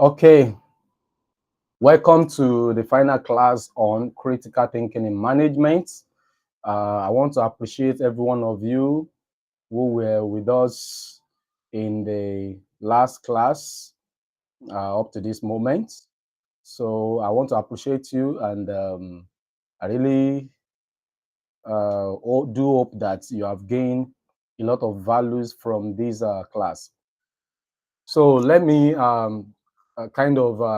Okay, welcome to the final class on critical thinking in management. I want to appreciate every one of you who were with us in the last class up to this moment. So I want to appreciate you, and I really do hope that you have gained a lot of values from this class. So let me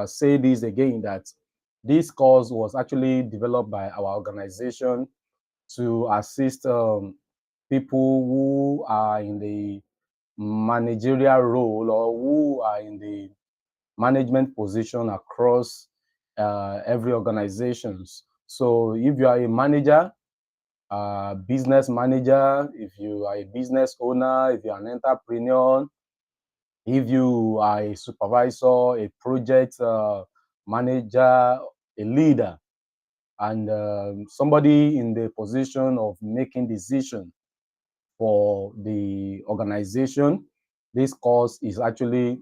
say this again, that this course was actually developed by our organization to assist people who are in the managerial role or who are in the management position across every organizations. So if you are a manager, business manager, if you are a business owner, if you are an entrepreneur, if you are a supervisor, a project manager, a leader, and somebody in the position of making decision for the organization, this course is actually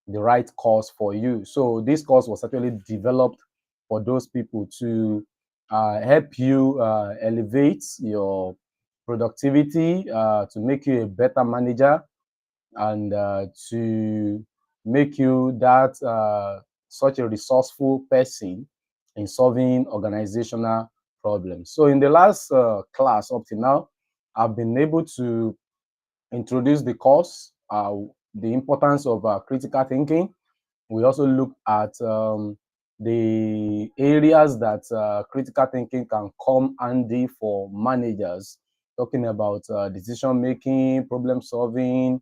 the right course for you. So this course was actually developed for those people to help you elevate your productivity, to make you a better manager, and to make you that such a resourceful person in solving organizational problems. So in the last class up to now, I've been able to introduce the course, the importance of critical thinking. We also look at the areas that critical thinking can come handy for managers, talking about decision making, problem solving,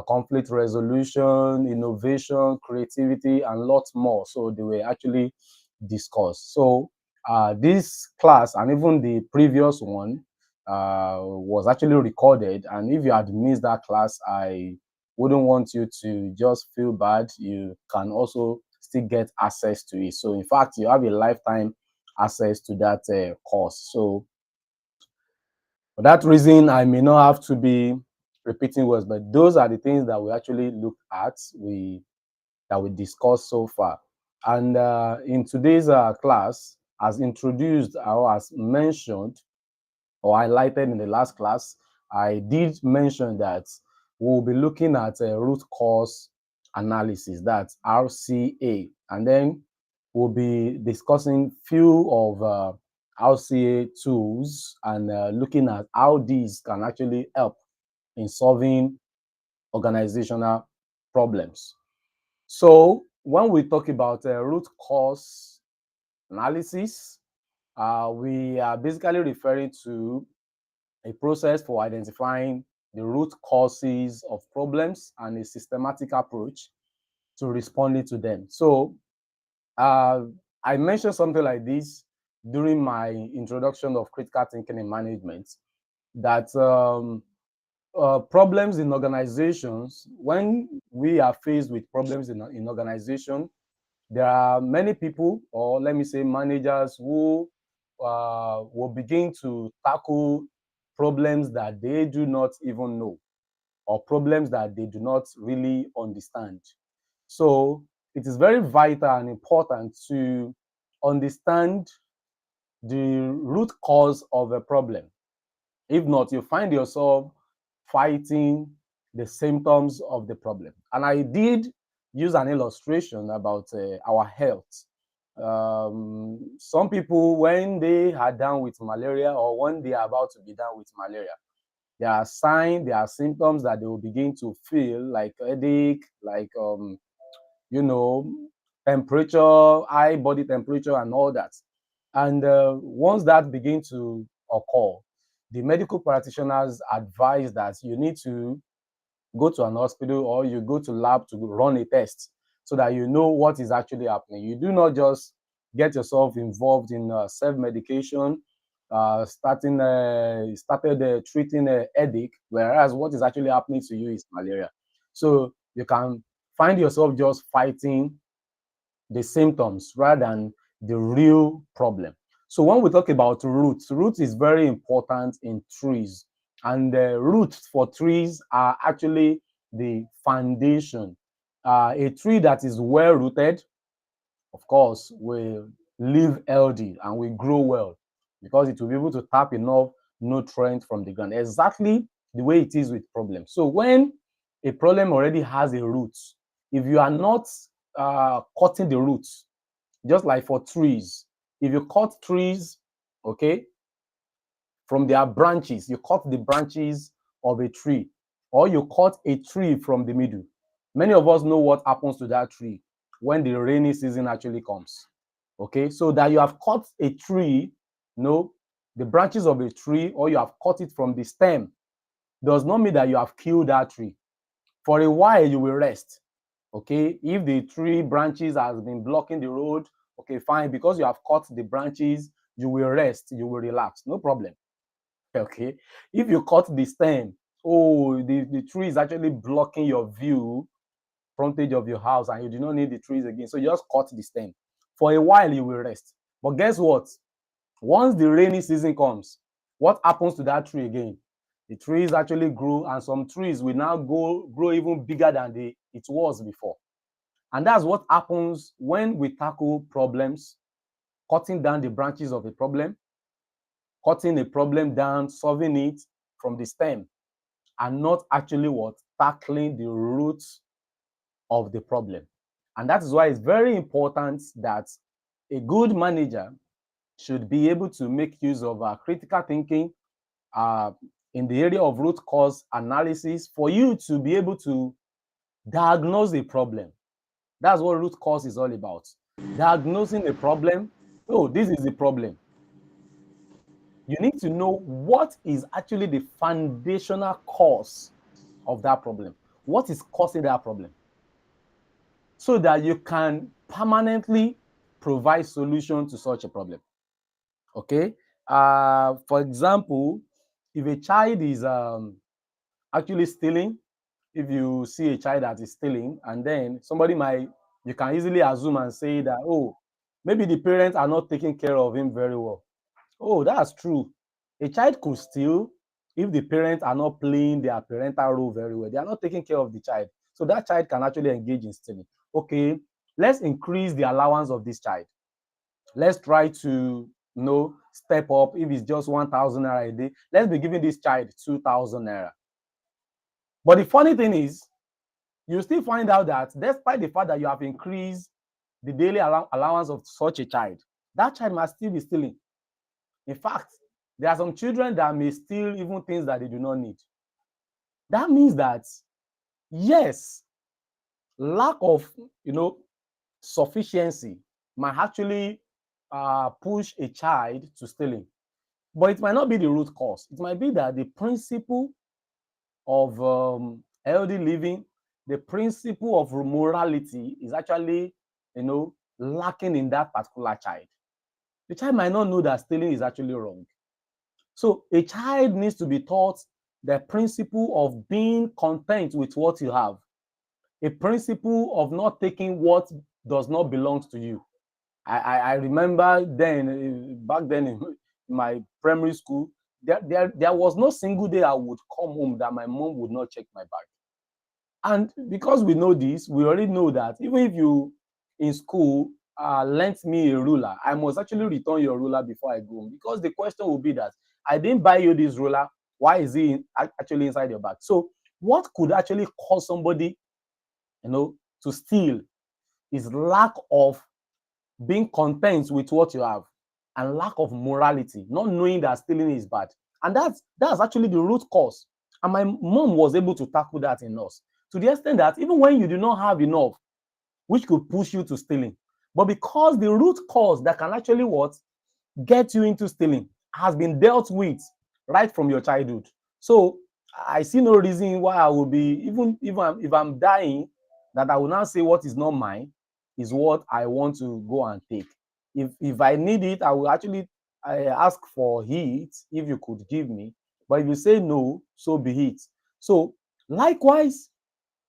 conflict resolution, innovation, creativity, and lots more. So they were actually discussed. So this class and even the previous one was actually recorded. And if you had missed that class, I wouldn't want you to just feel bad. You can also still get access to it. So in fact, you have a lifetime access to that course. So for that reason, I may not have to be repeating words, but those are the things that we actually look at, that we discussed so far. And in today's class, as introduced or as mentioned or highlighted in the last class, I did mention that we'll be looking at root cause analysis, that's RCA, and then we'll be discussing few of RCA tools and looking at how these can actually help in solving organizational problems. So when we talk about root cause analysis, we are basically referring to a process for identifying the root causes of problems and a systematic approach to responding to them. So I mentioned something like this during my introduction of critical thinking in management, that problems in organizations, when we are faced with problems in organization, there are many people, or let me say managers, who will begin to tackle problems that they do not even know, or problems that they do not really understand. So it is very vital and important to understand the root cause of a problem. If not, you find yourself fighting the symptoms of the problem. And I did use an illustration about our health. Some people, when they are down with malaria, or when they are about to be down with malaria, there are signs, there are symptoms that they will begin to feel, like headache, like you know, temperature, high body temperature, and all that. And once that begins to occur, the medical practitioners advise that you need to go to an hospital or you go to lab to run a test, so that you know what is actually happening. You do not just get yourself involved in self-medication, started treating a headache, whereas what is actually happening to you is malaria. So you can find yourself just fighting the symptoms rather than the real problem. So when we talk about roots, root is very important in trees, and the roots for trees are actually the foundation. A tree that is well rooted, of course, will live healthy and will grow well because it will be able to tap enough nutrients from the ground. Exactly the way it is with problems. So when a problem already has a root, if you are not cutting the roots, just like for trees, if you cut trees, okay, from their branches, you cut the branches of a tree, or you cut a tree from the middle. Many of us know what happens to that tree when the rainy season actually comes. Okay, so that you have cut a tree, no, the branches of a tree, or you have cut it from the stem, does not mean that you have killed that tree. For a while, you will rest. Okay, if the tree branches has been blocking the road, okay, fine, because you have cut the branches, you will rest, you will relax, no problem. Okay, if you cut the stem, oh, the tree is actually blocking your view, frontage of your house, and you do not need the trees again, so you just cut the stem. For a while you will rest, but guess what? Once the rainy season comes, what happens to that tree again? The trees actually grow, and some trees will now grow even bigger than it was before. And that's what happens when we tackle problems, cutting down the branches of a problem, cutting a problem down, solving it from the stem, and not actually what? Tackling the roots of the problem. And that is why it's very important that a good manager should be able to make use of critical thinking uh, in the area of root cause analysis for you to be able to diagnose a problem. That's what root cause is all about. Diagnosing a problem. Oh, this is the problem. You need to know what is actually the foundational cause of that problem. What is causing that problem? So that you can permanently provide solution to such a problem. Okay. For example, if a child is actually stealing, if you see a child that is stealing, and then you can easily assume and say that, oh, maybe the parents are not taking care of him very well. Oh, that's true. A child could steal if the parents are not playing their parental role very well. They are not taking care of the child. So that child can actually engage in stealing. Okay, let's increase the allowance of this child. Let's try to step up. If it's just 1,000 naira a day, let's be giving this child 2,000 naira. But the funny thing is, you still find out that despite the fact that you have increased the daily allowance of such a child, that child must still be stealing. In fact, there are some children that may steal even things that they do not need. That means that, yes, lack of sufficiency might actually push a child to stealing. But it might not be the root cause. It might be that the principle of healthy living, the principle of morality is actually, lacking in that particular child. The child might not know that stealing is actually wrong. So a child needs to be taught the principle of being content with what you have, a principle of not taking what does not belong to you. I remember back then in my primary school, there was no single day I would come home that my mom would not check my bag. And because we know this, we already know that even if you in school lent me a ruler, I must actually return your ruler before I go home, because the question will be that I didn't buy you this ruler. Why is it actually inside your bag? So what could actually cause somebody, to steal is lack of being content with what you have and lack of morality, not knowing that stealing is bad. And that's actually the root cause. And my mom was able to tackle that in us, to the extent that even when you do not have enough, which could push you to stealing, but because the root cause that can actually get you into stealing has been dealt with right from your childhood. So I see no reason why I will be, even if I'm dying, that I will now say what is not mine is what I want to go and take. If I need it, I will actually ask for it, if you could give me. But if you say no, so be it. So likewise,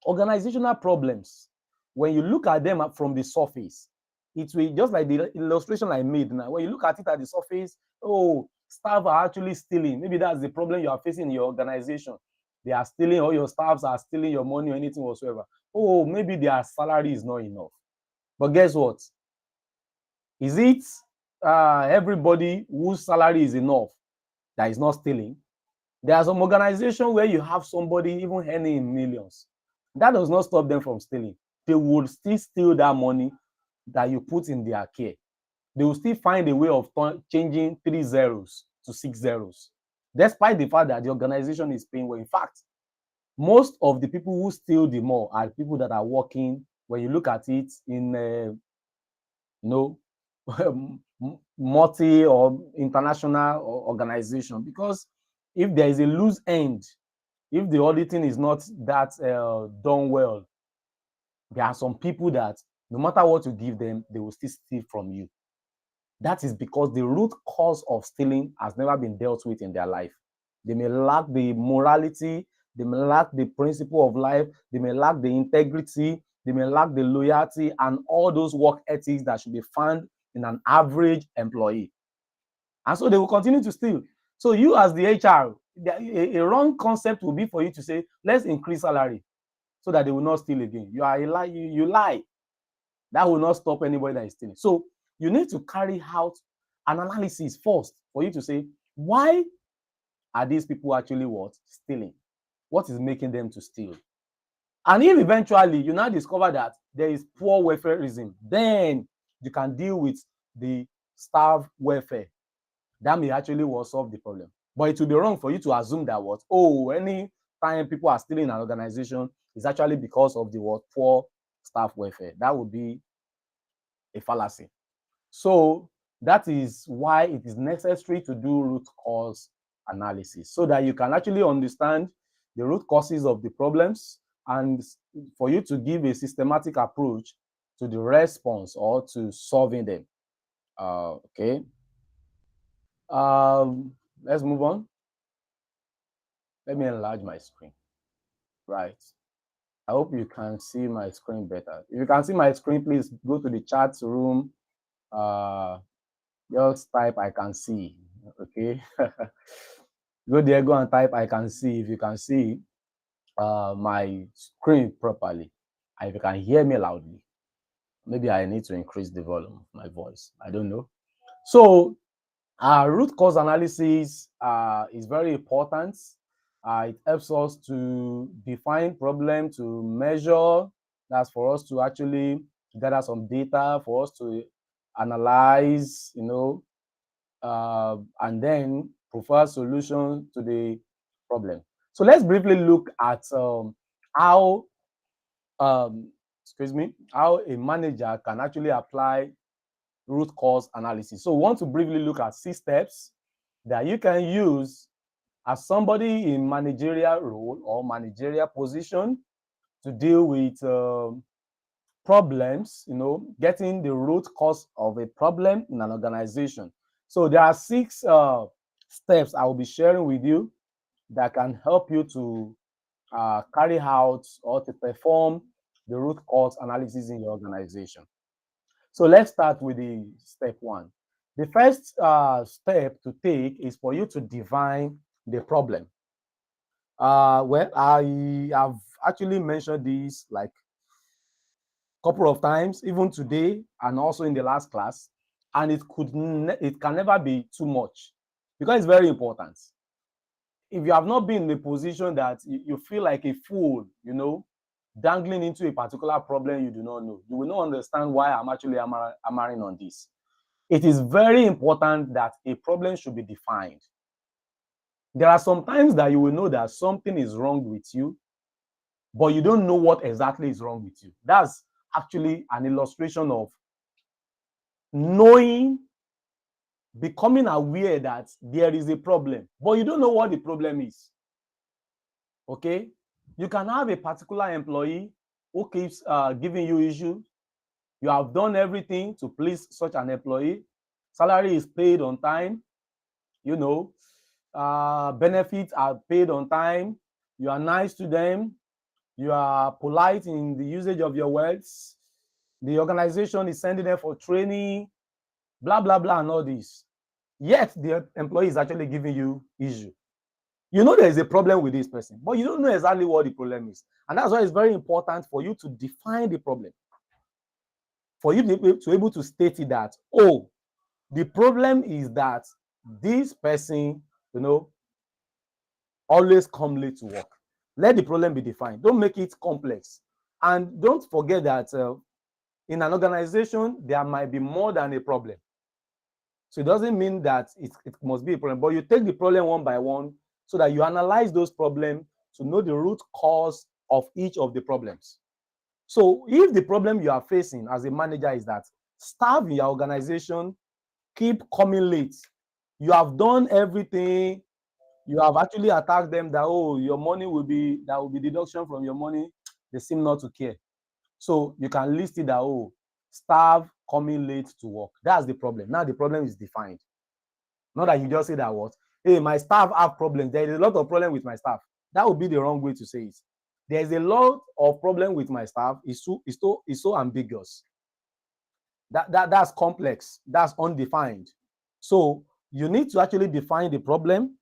organizational problems, when you look at them from the surface, it will, just like the illustration I made now, when you look at it at the surface, oh, staff are actually stealing. Maybe that's the problem you are facing in your organization. They are stealing, or your staffs are stealing your money or anything whatsoever. oh, maybe their salary is not enough. But guess what? Is it everybody whose salary is enough that is not stealing? There are some organizations where you have somebody even earning millions. That does not stop them from stealing. They would still steal that money that you put in their care. They will still find a way of changing 3 zeros to 6 zeros, despite the fact that the organization is paying well. In fact, most of the people who steal the more are people that are working, when you look at it, in multi or international organization. Because if there is a loose end, if the auditing is not that done well, there are some people that no matter what you give them, they will still steal from you. That is because the root cause of stealing has never been dealt with in their life. They may lack the morality, they may lack the principle of life, they may lack the integrity, they may lack the loyalty and all those work ethics that should be found in an average employee. And so they will continue to steal. So you as the HR, a wrong concept will be for you to say, let's increase salary so that they will not steal again. You are a lie, you lie. That will not stop anybody that is stealing. So you need to carry out an analysis first for you to say, why are these people actually what? Stealing. What is making them to steal? And if eventually you now discover that there is poor welfareism, then you can deal with the staff welfare. That may actually will solve the problem. But it will be wrong for you to assume that what? Oh, any time people are stealing an organization is actually because of the what? Poor staff welfare. That would be a fallacy. So that is why it is necessary to do root cause analysis so that you can actually understand the root causes of the problems and for you to give a systematic approach to the response or to solving them. Okay. Let's move on. Let me enlarge my screen. Right. I hope you can see my screen better. If you can see my screen, please go to the chat room. Just type I can see. Okay. Go there, go and type I can see. If you can see my screen properly, and if you can hear me loudly. Maybe I need to increase the volume of my voice. I don't know. So root cause analysis is very important. It helps us to define problem, to measure. That's for us to actually gather some data, for us to analyze, and then provide solution to the problem. So let's briefly look at how how a manager can actually apply root cause analysis. So we want to briefly look at 6 steps that you can use as somebody in managerial role or managerial position to deal with problems, getting the root cause of a problem in an organization. So there are 6 steps I will be sharing with you that can help you to carry out or to perform the root cause analysis in your organization. So let's start with the step 1. The first step to take is for you to define the problem. Well, I have actually mentioned this like a couple of times, even today and also in the last class, and it can never be too much because it's very important. If you have not been in the position that you feel like a fool, dangling into a particular problem you do not know, you will not understand why I'm actually hammering on this. It is very important that a problem should be defined. There are some times that you will know that something is wrong with you, but you don't know what exactly is wrong with you. That's actually an illustration of knowing, becoming aware that there is a problem, but you don't know what the problem is. Okay? You can have a particular employee who keeps giving you issues. You have done everything to please such an employee. Salary is paid on time. Benefits are paid on time. You are nice to them. You are polite in the usage of your words. The organization is sending them for training, blah, blah, blah, and all this. Yet the employee is actually giving you issue. You know there is a problem with this person, but you don't know exactly what the problem is. And that's why it's very important for you to define the problem. For you to be able to state it that, oh, the problem is that this person, always come late to work. Let the problem be defined. Don't make it complex. And don't forget that in an organization, there might be more than a problem. So it doesn't mean that it must be a problem, but you take the problem one by one so that you analyze those problems to know the root cause of each of the problems. So if the problem you are facing as a manager is that staff in your organization keep coming late, you have done everything, you have actually attacked them that, oh, your money will be deduction from your money, they seem not to care. So you can list it that, oh, staff coming late to work. That's the problem. Now the problem is defined. Not that you just say that, what, hey, my staff have problems. There is a lot of problem with my staff. That would be the wrong way to say it. There is a lot of problem with my staff. It's so ambiguous. That's complex. That's undefined. So you need to actually define the problem,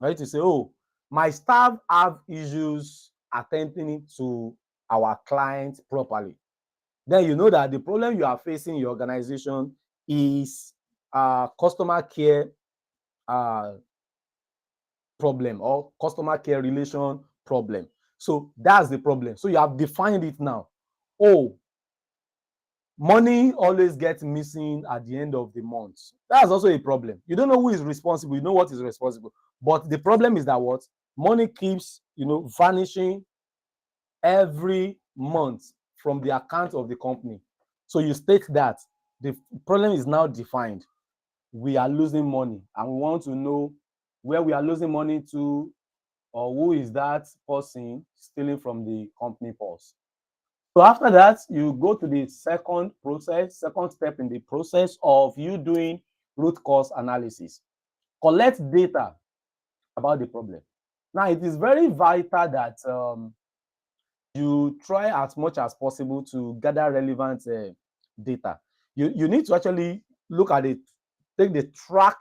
right? To say, oh, my staff have issues attending to our clients properly. Then you know that the problem you are facing in your organization is customer care problem or customer care relation problem. So that's the problem. So you have defined it now. Oh, money always gets missing at the end of the month. That's also a problem. You don't know who is responsible. You know what is responsible. But the problem is that what? Money keeps, vanishing every month from the account of the company. So you state that the problem is now defined. We are losing money and we want to know where we are losing money to, or who is that person stealing from the company purse. So after that, you go to the second step in the process of you doing root cause analysis. Collect data about the problem. Now, it is very vital that you try as much as possible to gather relevant data. You need to actually look at it, take the track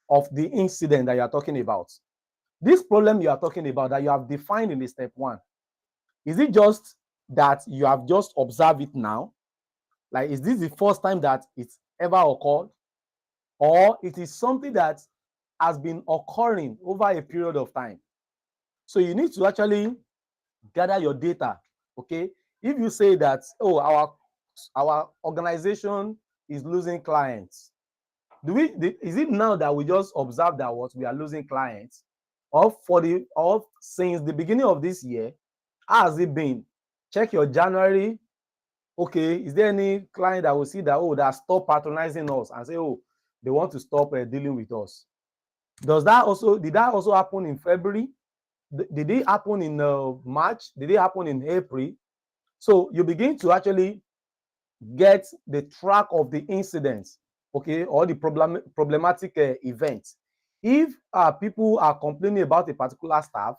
of the incident that you are talking about. This problem you are talking about that you have defined in the step one, is it just that you have just observed it now? Like, is this the first time that it's ever occurred? Or it is something that has been occurring over a period of time? So you need to actually gather your data, okay? If you say that, oh, our organization is losing clients, is it now that we just observe that what we are losing clients? Or since the beginning of this year, how has it been? Check your January. Okay, is there any client that will see that, oh, that stop patronizing us and say, oh, they want to stop dealing with us? Did that also happen in February? Did it happen in March? Did it happen in April? So you begin to actually get the track of the incidents, okay, or the problematic events. If people are complaining about a particular staff,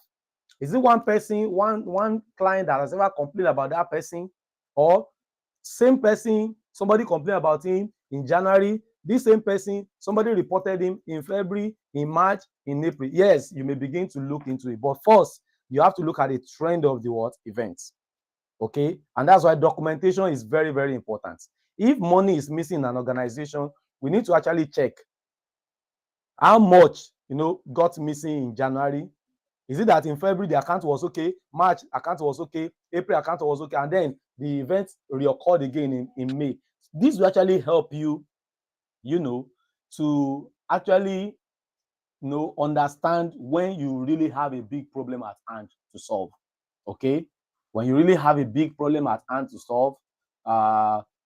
is it one person, one client that has ever complained about that person, or same person, somebody complained about him in January, this same person, somebody reported him in February, in March, in April? Yes, you may begin to look into it, but first you have to look at the trend of the events. Okay, and that's why documentation is very, very important. If money is missing in an organization, we need to actually check how much got missing in January. Is it that in February the account was okay, March account was okay, April account was okay, and then the event reoccurred again in May? This will actually help you, to actually understand when you really have a big problem at hand to solve. Okay, when you really have a big problem at hand to solve,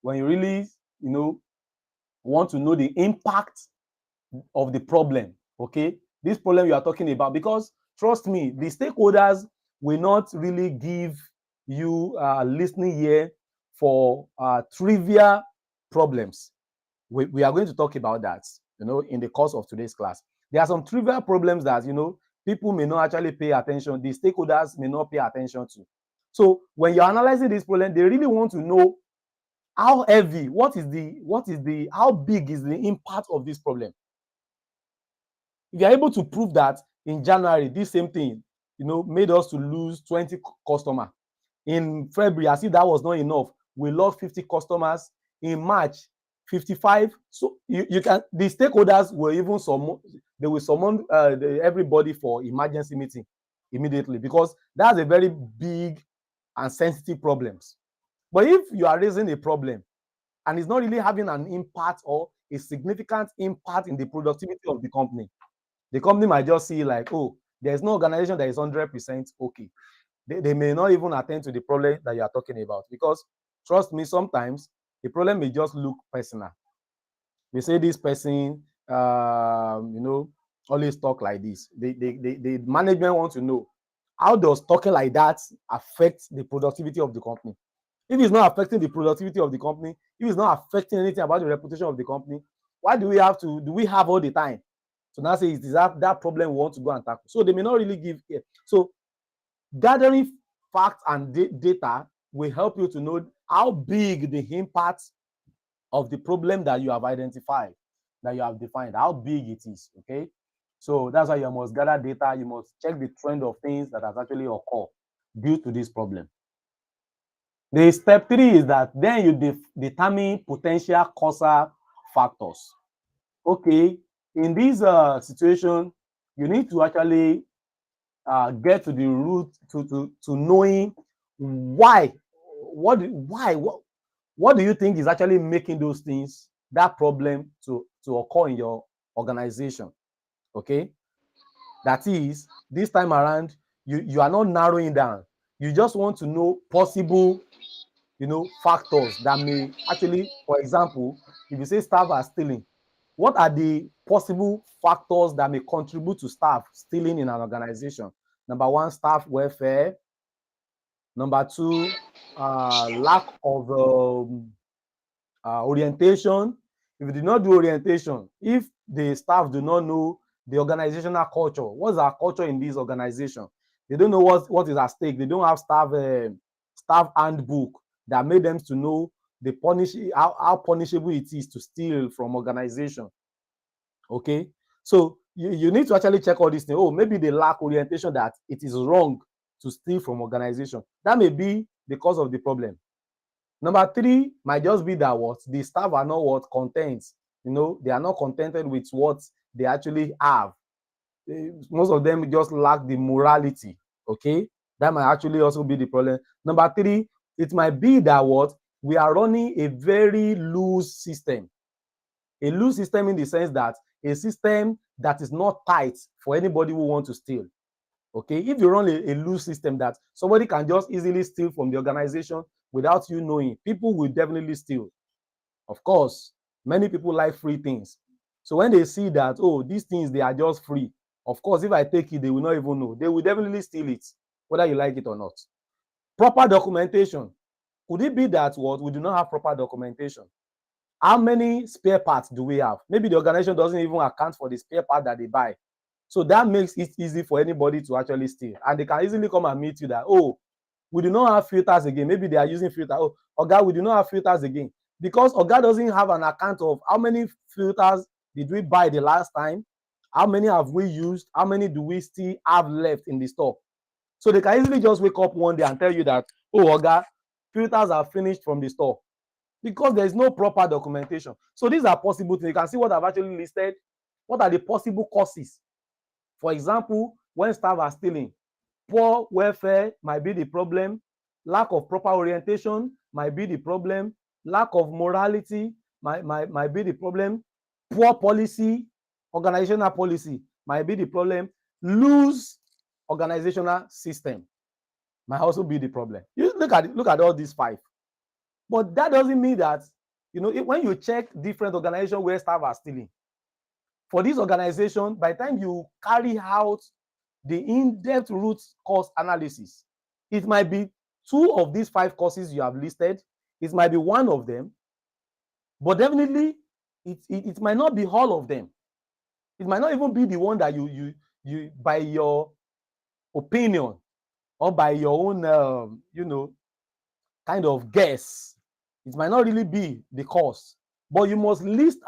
when you really want to know the impact of the problem, okay, this problem you are talking about, because trust me, the stakeholders will not really give you listening ear for trivial problems. We are going to talk about that in the course of today's class. There are some trivial problems that people may not actually pay attention, the stakeholders may not pay attention to. So when you're analyzing this problem, they really want to know how heavy, how big is the impact of this problem. If you're able to prove that, In January, this same thing, made us to lose 20 customers. In February, as if that was not enough, we lost 50 customers. In March, 55. So you can, the stakeholders were even they will summon everybody for emergency meeting immediately, because that's a very big and sensitive problems. But if you are raising a problem and it's not really having an impact or a significant impact in the productivity of the company might just see like, oh, there's no organization that is 100% okay. They may not even attend to the problem that you are talking about, because trust me, sometimes the problem may just look personal. They say this person, always talk like this. The management wants to know, how does talking like that affect the productivity of the company? If it's not affecting the productivity of the company, if it's not affecting anything about the reputation of the company, why do we have all the time to now say it is that problem we want to go and tackle? So they may not really give care. So gathering facts and data will help you to know how big the impact of the problem that you have identified, that you have defined, how big it is. Okay, so that's why you must gather data. You must check the trend of things that has actually occurred due to this problem. The step 3 is that then you determine potential causal factors. Okay, in this situation, you need to actually get to the root, to knowing why. What do you think is actually making those things, that problem to occur in your organization? Okay, that is, this time around, you are not narrowing down. You just want to know possible factors that may actually, for example, if you say staff are stealing, what are the possible factors that may contribute to staff stealing in an organization? Number 1, staff welfare. Number 2, lack of orientation. If you do not do orientation, if the staff do not know the organizational culture, what's our culture in this organization, they don't know what is at stake. They don't have staff handbook that made them to know how punishable it is to steal from organization. Okay, so you need to actually check all these things. Oh, maybe they lack orientation, that it is wrong to steal from organization. That may be the cause of the problem. Number 3 might just be that the staff are not content. They are not contented with what they actually have. Most of them just lack the morality. Okay, that might actually also be the problem. Number 3, it might be that we are running a very loose system. A loose system in the sense that a system that is not tight for anybody who wants to steal. Okay, if you run a loose system that somebody can just easily steal from the organization without you knowing, people will definitely steal. Of course, many people like free things. So when they see that, oh, these things, they are just free, of course, if I take it, they will not even know. They will definitely steal it, whether you like it or not. Proper documentation. Could it be that we do not have proper documentation? How many spare parts do we have? Maybe the organization doesn't even account for the spare part that they buy. So that makes it easy for anybody to actually steal. And they can easily come and meet you that, oh, we do not have filters again. Maybe they are using filters. Oh, Oga, we do not have filters again. Because Oga doesn't have an account of how many filters did we buy the last time, how many have we used, how many do we still have left in the store. So they can easily just wake up one day and tell you that, oh, Oga, filters are finished from the store, because there is no proper documentation. So these are possible things. You can see what I've actually listed. What are the possible causes? For example, when staff are stealing, poor welfare might be the problem. Lack of proper orientation might be the problem. Lack of morality might be the problem. Poor policy, organizational policy might be the problem. Loose organizational system might also be the problem. You look at all these 5. But that doesn't mean that, when you check different organizations where staff are stealing, for this organization, by the time you carry out the in-depth root cause analysis, it might be 2 of these 5 causes you have listed. It might be 1 of them, but definitely it might not be all of them. It might not even be the one that you by your opinion or by your own kind of guess, it might not really be the cause, but you must list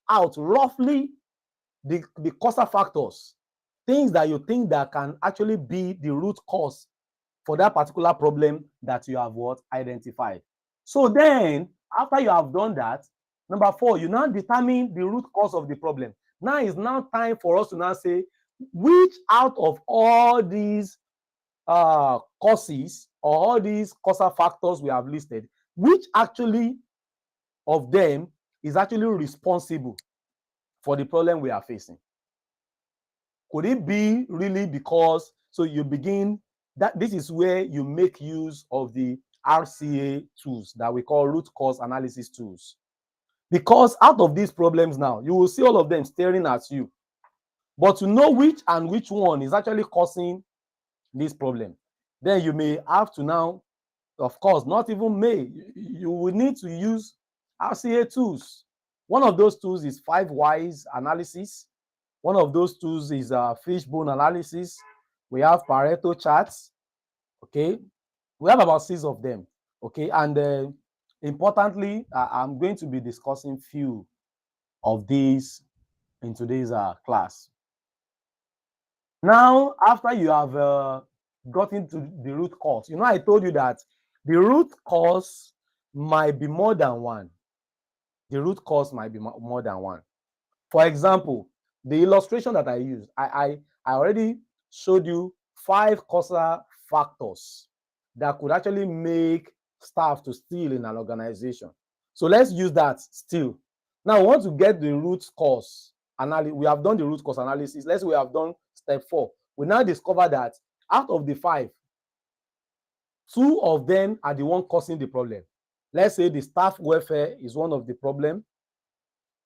out roughly the causal factors things that you think that can actually be the root cause for that particular problem that you have what identified. So then, after you have done that, number 4, you now determine the root cause of the problem. Now is now time for us to now say which out of all these causes or all these causal factors we have listed, which actually of them is actually responsible for the problem we are facing. Could it be really because, so you begin, that this is where you make use of the RCA tools that we call root cause analysis tools. Because out of these problems now, you will see all of them staring at you. But to know which and which one is actually causing this problem, then you may have to now, of course, not even may, you will need to use RCA tools. One of those tools is 5 whys analysis. One of those tools is fishbone analysis. We have Pareto charts. Okay, we have about 6 of them. Okay, and importantly, I'm going to be discussing few of these in today's class. Now, after you have gotten to the root cause, you know, I told you that the root cause might be more than one. The root cause might be more than one. For example, the illustration that I used, I already showed you 5 causal factors that could actually make staff to steal in an organization. So let's use that still. Now we want to get the root cause analysis. We have done the root cause analysis. Let's say we have done step 4. We now discover that out of the 5, 2 of them are the one causing the problem. Let's say the staff welfare is one of the problem,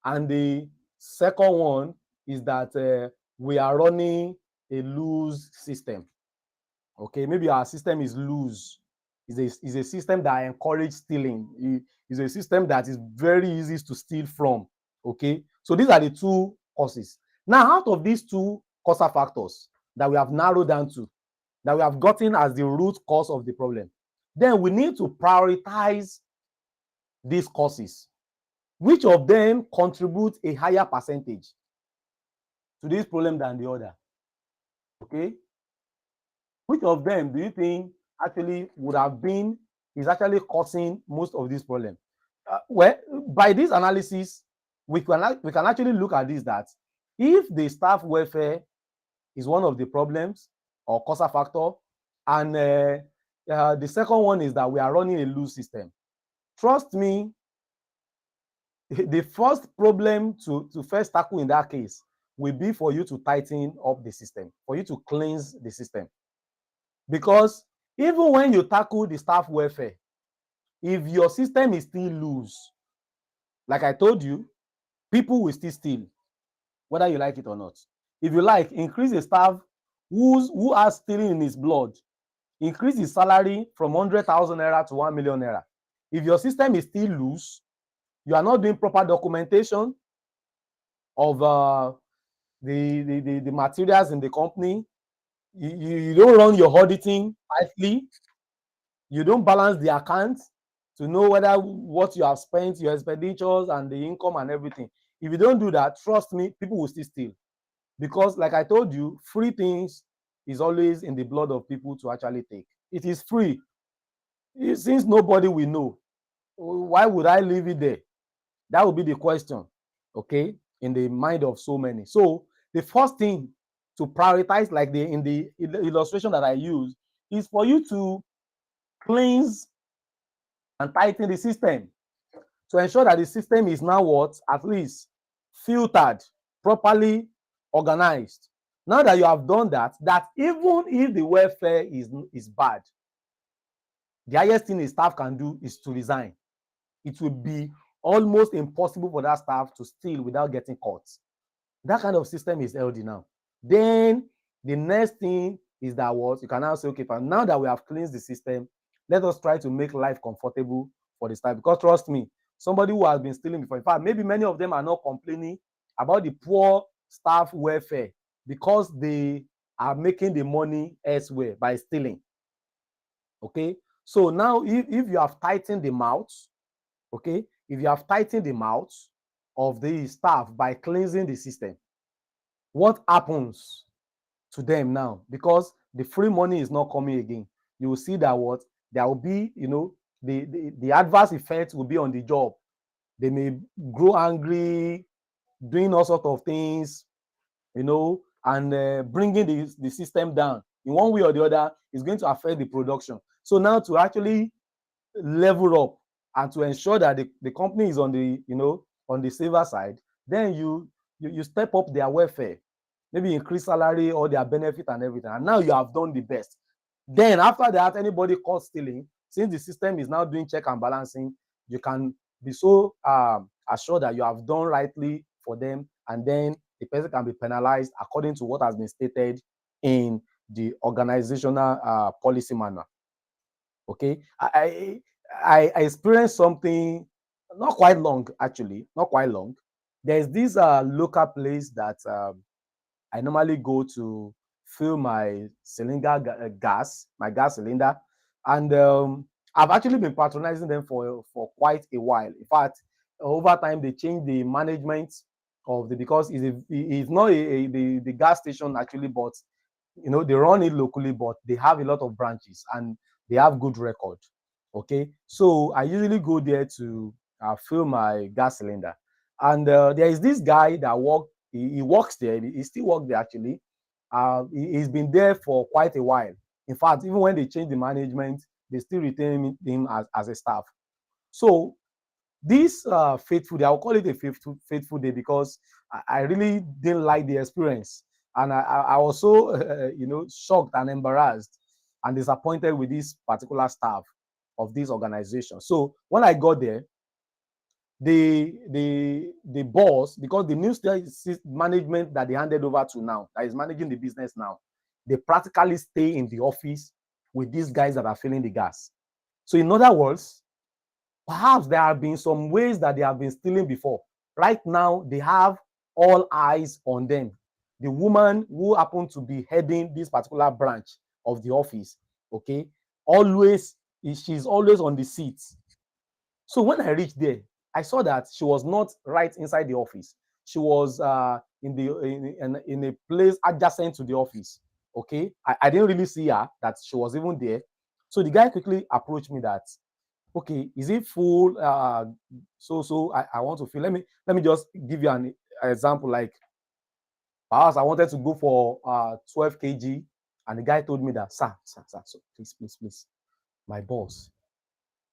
and the second one is that we are running a loose system. Okay, maybe our system is loose. Is a system that encourages stealing. It's a system that is very easy to steal from. Okay, so these are the 2 causes. Now, out of these 2 causal factors that we have narrowed down to, that we have gotten as the root cause of the problem, then we need to prioritize these causes. Which of them contribute a higher percentage to this problem than the other? Okay, which of them do you think actually would have been, is actually causing most of this problem? Well, by this analysis, we can actually look at this, that if the staff welfare is one of the problems or causal factor, and the second one is that we are running a loose system, trust me, the first problem to first tackle in that case will be for you to tighten up the system, for you to cleanse the system. Because even when you tackle the staff welfare, if your system is still loose, like I told you, people will still steal, whether you like it or not. If you like, increase the staff who are stealing in his blood, increase his salary from 100,000 naira to 1 million naira. If your system is still loose, you are not doing proper documentation of the materials in the company, you don't run your auditing tightly, you don't balance the accounts to know whether what you have spent, your expenditures and the income and everything. If you don't do that, trust me, people will still steal. Because like I told you, free things is always in the blood of people to actually take. It is free. Since nobody will know, why would I leave it there? That would be the question, okay, in the mind of so many. So the first thing to prioritize, like in the illustration that I use, is for you to cleanse and tighten the system to ensure that the system is now what? At least filtered, properly organized. Now that you have done that, that even if the welfare is bad, the highest thing a staff can do is to resign. It will be almost impossible for that staff to steal without getting caught. That kind of system is healthy now. Then the next thing is that what you can now say, okay, now that we have cleansed the system, let us try to make life comfortable for the staff. Because trust me, somebody who has been stealing before, in fact, maybe many of them are not complaining about the poor staff welfare because they are making the money elsewhere by stealing. Okay, so now if you have tightened the mouth, okay, if you have tightened the mouth of the staff by cleansing the system, what happens to them now, because the free money is not coming again. You will see that what there will be, the adverse effect will be on the job. They may grow angry, doing all sorts of things, and bringing the system down in one way or the other is going to affect the production. So now to actually level up and to ensure that the company is on the safer side, then you step up their welfare, maybe increase salary or their benefit and everything. And now you have done the best. Then after that, anybody caught stealing, since the system is now doing check and balancing, you can be so assured that you have done rightly for them, and then the person can be penalized according to what has been stated in the organizational policy manual. Okay, I experienced something not quite long, actually, not quite long. There's this local place that I normally go to fill my gas cylinder, and I've actually been patronizing them for quite a while. In fact, over time they changed the management of because it's not the gas station actually, but they run it locally, but they have a lot of branches and they have good record. Okay, so I usually go there to fill my gas cylinder, and there is this guy that he works there. He still works there actually. He's been there for quite a while. In fact, even when they change the management, they still retain him as a staff. So this faithful day, I'll call it a faithful day, because I really didn't like the experience, and I was so shocked and embarrassed and disappointed with this particular staff of this organization. So when I got there, the boss, because the new management that they handed over to now, that is managing the business now, they practically stay in the office with these guys that are filling the gas. So in other words, perhaps there have been some ways that they have been stealing before. Right now, they have all eyes on them. The woman who happened to be heading this particular branch of the office, okay, she's always on the seat. So when I reached there, I saw that she was not right inside the office. She was in a place adjacent to the office. Okay, I didn't really see her, that she was even there. So the guy quickly approached me that, okay, is it full? So I want to feel. Let me just give you an example. Like, perhaps I wanted to go for 12 kg, and the guy told me that, sir, so please, my boss,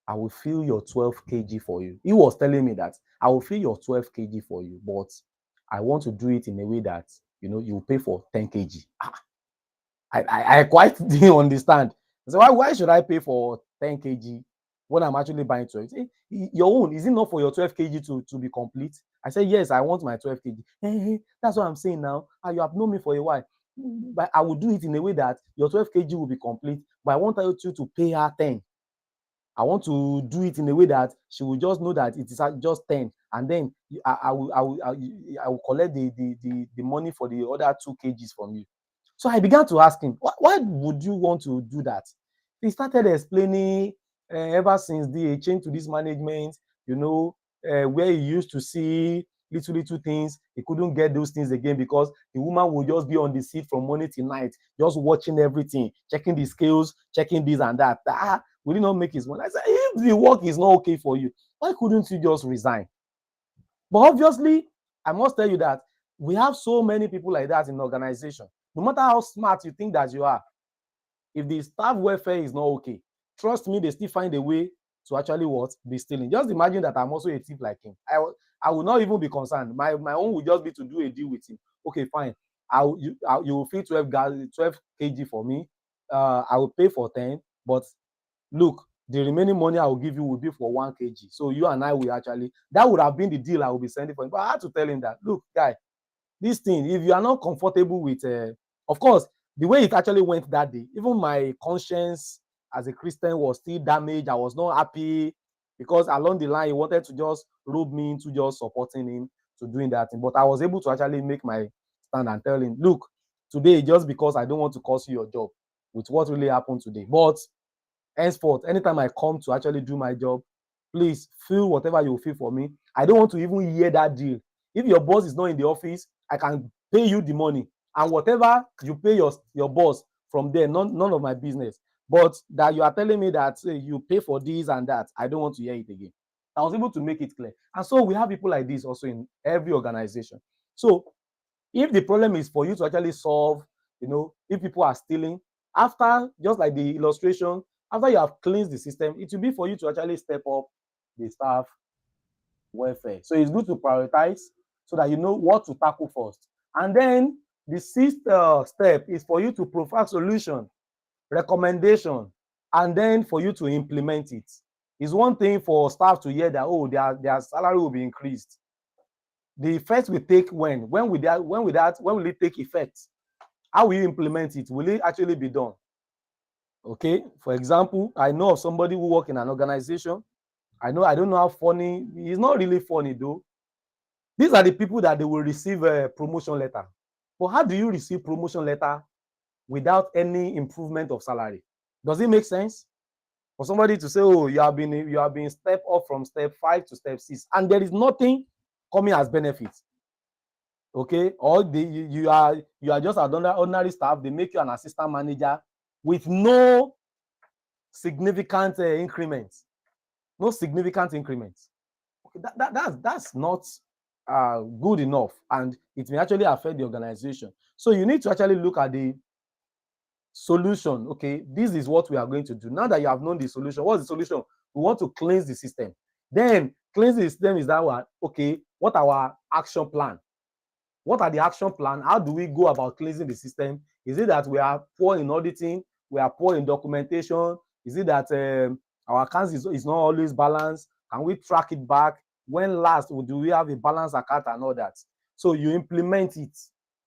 I will fill your 12 kg for you. He was telling me that I will fill your 12 kg for you, but I want to do it in a way that you pay for 10 kg. I quite didn't understand. So why should I pay for 10 kg when I'm actually buying 12? Your own, is it not for your 12 kg to be complete? I said, yes, I want my 12 kg. Hey, that's what I'm saying now. You have known me for a while. But I will do it in a way that your 12 kg will be complete, but I want you to pay her 10. I want to do it in a way that she will just know that it is just 10, and then I will collect the money for the other 2 kgs from you. So I began to ask him, why would you want to do that? He started explaining ever since the change to this management, where he used to see little things, he couldn't get those things again, because the woman would just be on the seat from morning till night, just watching everything, checking the scales, checking this and that. Will it not make his money? I said, if the work is not okay for you, why couldn't you just resign? But obviously, I must tell you that we have so many people like that in the organization. No matter how smart you think that you are, if the staff welfare is not okay, trust me, they still find a way to actually be stealing. Just imagine that I'm also a thief like him. I will not even be concerned. My own would just be to do a deal with him. Okay, fine. You will feed 12 kg for me. I will pay for 10, but look, the remaining money I will give you will be for 1 kg. So you and I will actually, that would have been the deal I will be sending for him. But I had to tell him that, look, guy, this thing, if you are not comfortable with, of course, the way it actually went that day, even my conscience as a Christian was still damaged. I was not happy, because along the line, he wanted to just rope me into just supporting him to doing that thing. But I was able to actually make my stand and tell him, look, today, just because I don't want to cost you your job with what really happened today, but henceforth, anytime I come to actually do my job, please feel whatever you feel for me. I don't want to even hear that deal. If your boss is not in the office, I can pay you the money. and whatever you pay your boss from there, none of my business. But that you are telling me that you pay for this and that, I don't want to hear it again. I was able to make it clear. And so we have people like this also in every organization. So if the problem is for you to actually solve, if people are stealing, after, just like the illustration, after you have cleansed the system, it will be for you to actually step up the staff welfare. So it's good to prioritize so that you know what to tackle first. And then the sixth step is for you to provide solution, recommendation, and then for you to implement it. It's one thing for staff to hear that, oh, their salary will be increased. The effect will take when will it take effect? How will you implement it? Will it actually be done? Okay, for example, I know of somebody who work in an organization. I don't know how funny, it's not really funny though. These are the people that they will receive a promotion letter. But how do you receive promotion letter without any improvement of salary? Does it make sense for somebody to say, oh, you have been step up from step 5 to step 6, and there is nothing coming as benefits? Okay, or you are just an ordinary staff, they make you an assistant manager with no significant increments. No significant increments. Okay, that's not good enough, and it may actually affect the organization. So you need to actually look at the solution. Okay, this is what we are going to do. Now that you have known the solution, what's the solution? We want to cleanse the system. Then cleanse the system is that one. Okay, what our action plan? What are the action plan? How do we go about cleansing the system? Is it that we are poor in auditing? We are poor in documentation? Is it that our accounts is not always balanced? Can we track it back? When last do we have a balanced account and all that? So you implement it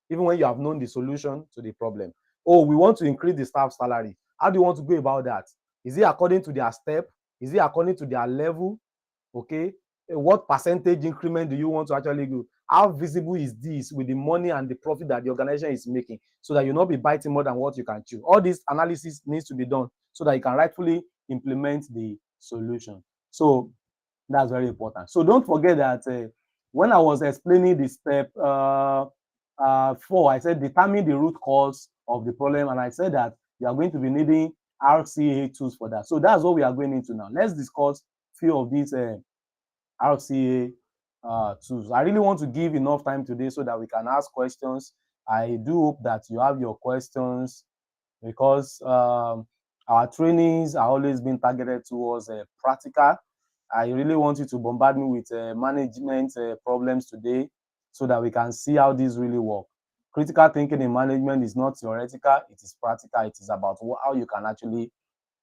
even when you have known the solution to the problem. Oh, we want to increase the staff salary. How do you want to go about that? Is it according to their step? Is it according to their level? Okay, what percentage increment do you want to actually go? How visible is this with the money and the profit that the organization is making, so that you'll not be biting more than what you can chew? All this analysis needs to be done so that you can rightfully implement the solution. So that's very important. So don't forget that when I was explaining the step 4, I said determine the root cause of the problem, and I said that you are going to be needing RCA tools for that. So that's what we are going into now. Let's discuss few of these RCA tools. I really want to give enough time today so that we can ask questions. I do hope that you have your questions, because our trainings are always being targeted towards practical. I really want you to bombard me with management problems today so that we can see how these really work. Critical thinking in management is not theoretical, it is practical. It is about how you can actually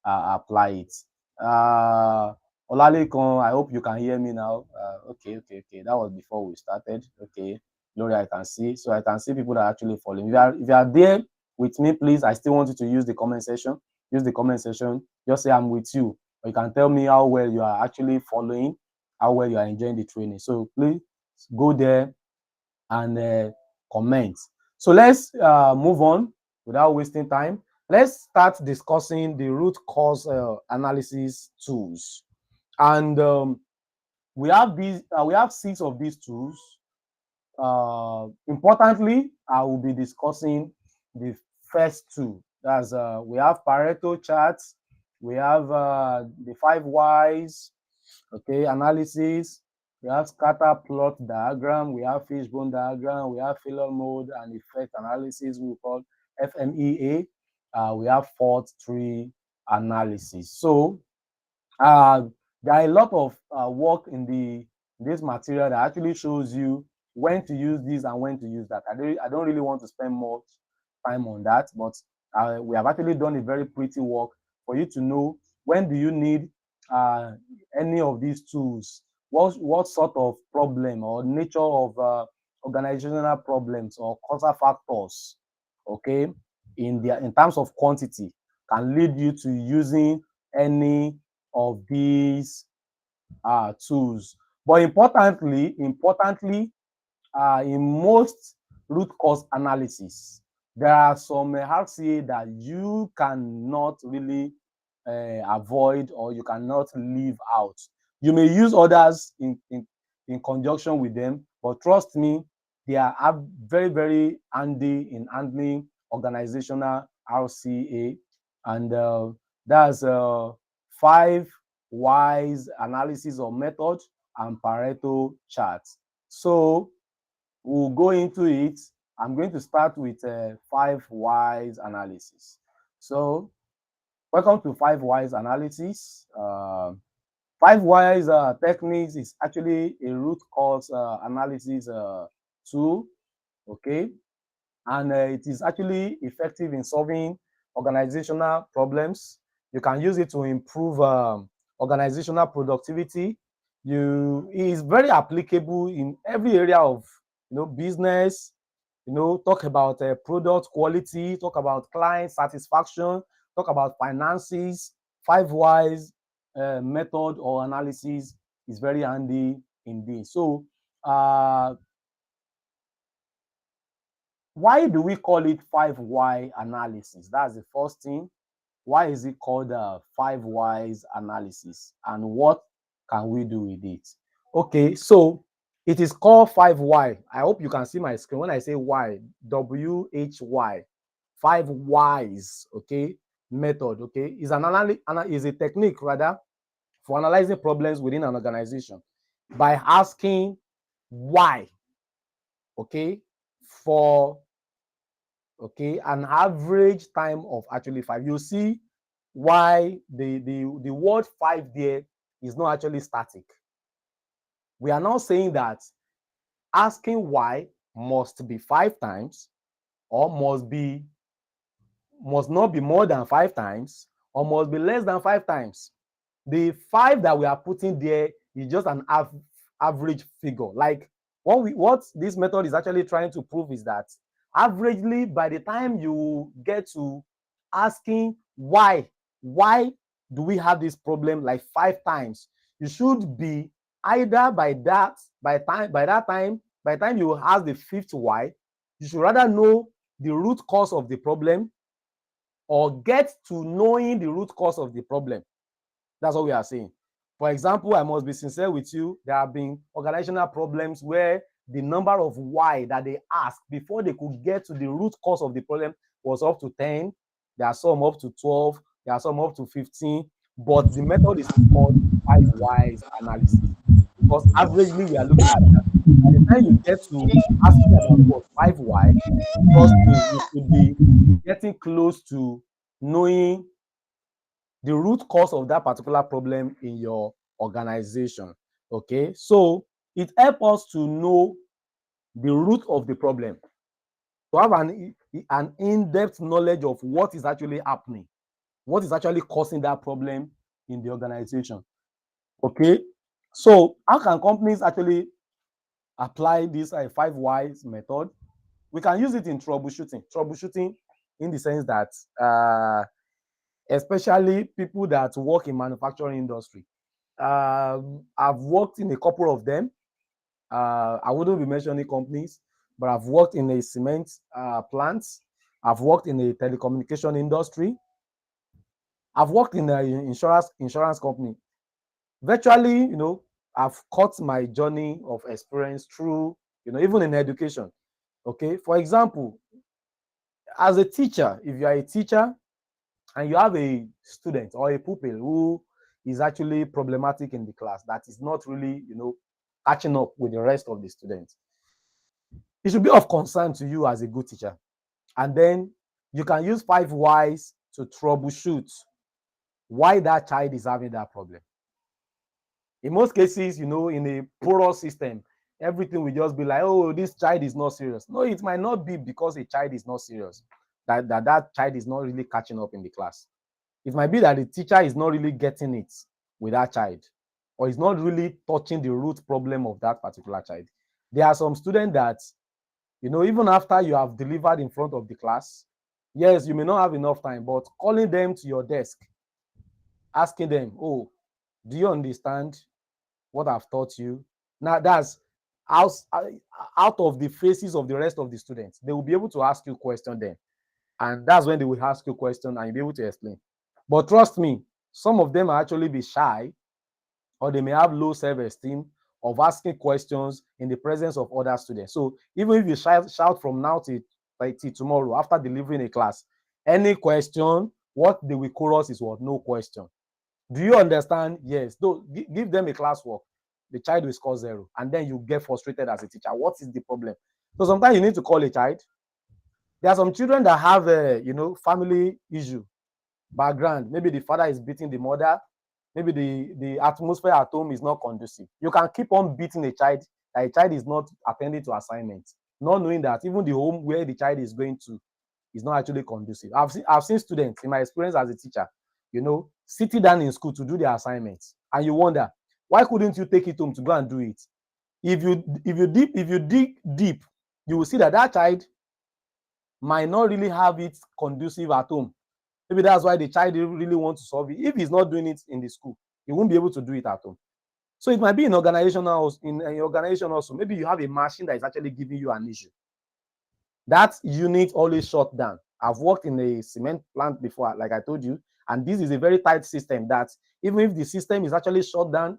apply it. Olalekan, I hope you can hear me now. Okay. That was before we started. Okay, Gloria, I can see. So I can see people that are actually following. If you are there with me, please, I still want you to use the comment section. Use the comment section. Just say I'm with you. Or you can tell me how well you are actually following, how well you are enjoying the training. So please go there and comment. So let's move on without wasting time. Let's start discussing the root cause analysis tools. And we have 6 of these tools. Importantly, I will be discussing the first 2. That's we have Pareto charts, we have the 5 whys, okay, analysis, we have scatter plot diagram, we have fishbone diagram, we have failure mode and effect analysis, we call FMEA. We have fault tree analysis. So there are a lot of work in this material that actually shows you when to use this and when to use that. I don't really want to spend much time on that, but we have actually done a very pretty work for you to know when do you need any of these tools, what sort of problem or nature of organizational problems or causal factors, okay, in terms of quantity can lead you to using any of these tools. But importantly, in most root cause analysis, there are some RCA that you cannot really avoid, or you cannot leave out. You may use others in conjunction with them, but trust me, they are very, very handy in handling organizational RCA. And that's 5 whys analysis or method and Pareto chart. So we'll go into it. I'm going to start with 5 whys analysis. So welcome to 5 whys analysis. 5 whys techniques is actually a root cause analysis tool, okay? And it is actually effective in solving organizational problems. You can use it to improve organizational productivity. It is very applicable in every area of business. Talk about product quality, talk about client satisfaction, talk about finances. 5 whys method or analysis is very handy indeed. So why do we call it 5 why analysis? That's the first thing. Why is it called 5 whys analysis, and what can we do with it? Okay, so it is called 5 why. I hope you can see my screen when I say why, WHY, 5 whys, okay, method, okay, is a technique rather for analyzing problems within an organization by asking why, okay, for an average time of actually 5. You see why the word 5 there is not actually static. We are now saying that asking why must be 5 times, or must not be more than 5 times, or must be less than 5 times. The 5 that we are putting there is just an average figure. Like what this method is actually trying to prove is that averagely, by the time you get to asking why do we have this problem like 5 times, you should be either by the time you ask the 5th why, you should rather know the root cause of the problem, or get to knowing the root cause of the problem. That's what we are saying. For example, I must be sincere with you. There have been organizational problems where the number of why that they asked before they could get to the root cause of the problem was up to 10. There are some up to 12. There are some up to 15. But the method is called 5 whys analysis, because averagely we are looking at that. By the time you get to asking about what 5 why, trust me, you should be getting close to knowing the root cause of that particular problem in your organization. Okay, so it helps us to know the root of the problem, to have an in-depth knowledge of what is actually happening, what is actually causing that problem in the organization. Okay, so how can companies actually apply this 5 whys method? We can use it in troubleshooting in the sense that especially people that work in manufacturing industry. I've worked in a couple of them. I wouldn't be mentioning companies, but I've worked in a cement plant. I've worked in a telecommunication industry. I've worked in an insurance company. Virtually, I've cut my journey of experience through, even in education. Okay, for example, as a teacher, if you are a teacher and you have a student or a pupil who is actually problematic in the class, that is not really, catching up with the rest of the students, it should be of concern to you as a good teacher. And then you can use 5 whys to troubleshoot why that child is having that problem. In most cases, in a porous system, everything will just be like, oh, this child is not serious. No, it might not be because a child is not serious, that child is not really catching up in the class. It might be that the teacher is not really getting it with that child, or is not really touching the root problem of that particular child. There are some students that, even after you have delivered in front of the class, yes, you may not have enough time, but calling them to your desk, asking them, oh, do you understand what I've taught you? Now, that's out of the faces of the rest of the students. They will be able to ask you a question then. And that's when they will ask you a question and you'll be able to explain. But trust me, some of them will actually be shy, or they may have low self-esteem, of asking questions in the presence of other students. So even if you shout from now till tomorrow after delivering a class, any question, what they will chorus is what? No question. Do you understand? Yes. Though, give them a classwork. The child will score 0, and then you get frustrated as a teacher. What is the problem? So sometimes you need to call a child. There are some children that have a family issue background. Maybe the father is beating the mother. Maybe the atmosphere at home is not conducive. You can keep on beating a child, that a child is not attending to assignments, not knowing that even the home where the child is going to is not actually conducive. I've seen students in my experience as a teacher, sitting down in school to do their assignments, and you wonder, why couldn't you take it home to go and do it? If you dig deep, you will see that child might not really have it conducive at home. Maybe that's why the child really wants to solve it. If he's not doing it in the school, he won't be able to do it at home. So it might be in organization also. Maybe you have a machine that is actually giving you an issue. That unit always shut down. I've worked in a cement plant before, like I told you, and this is a very tight system that even if the system is actually shut down,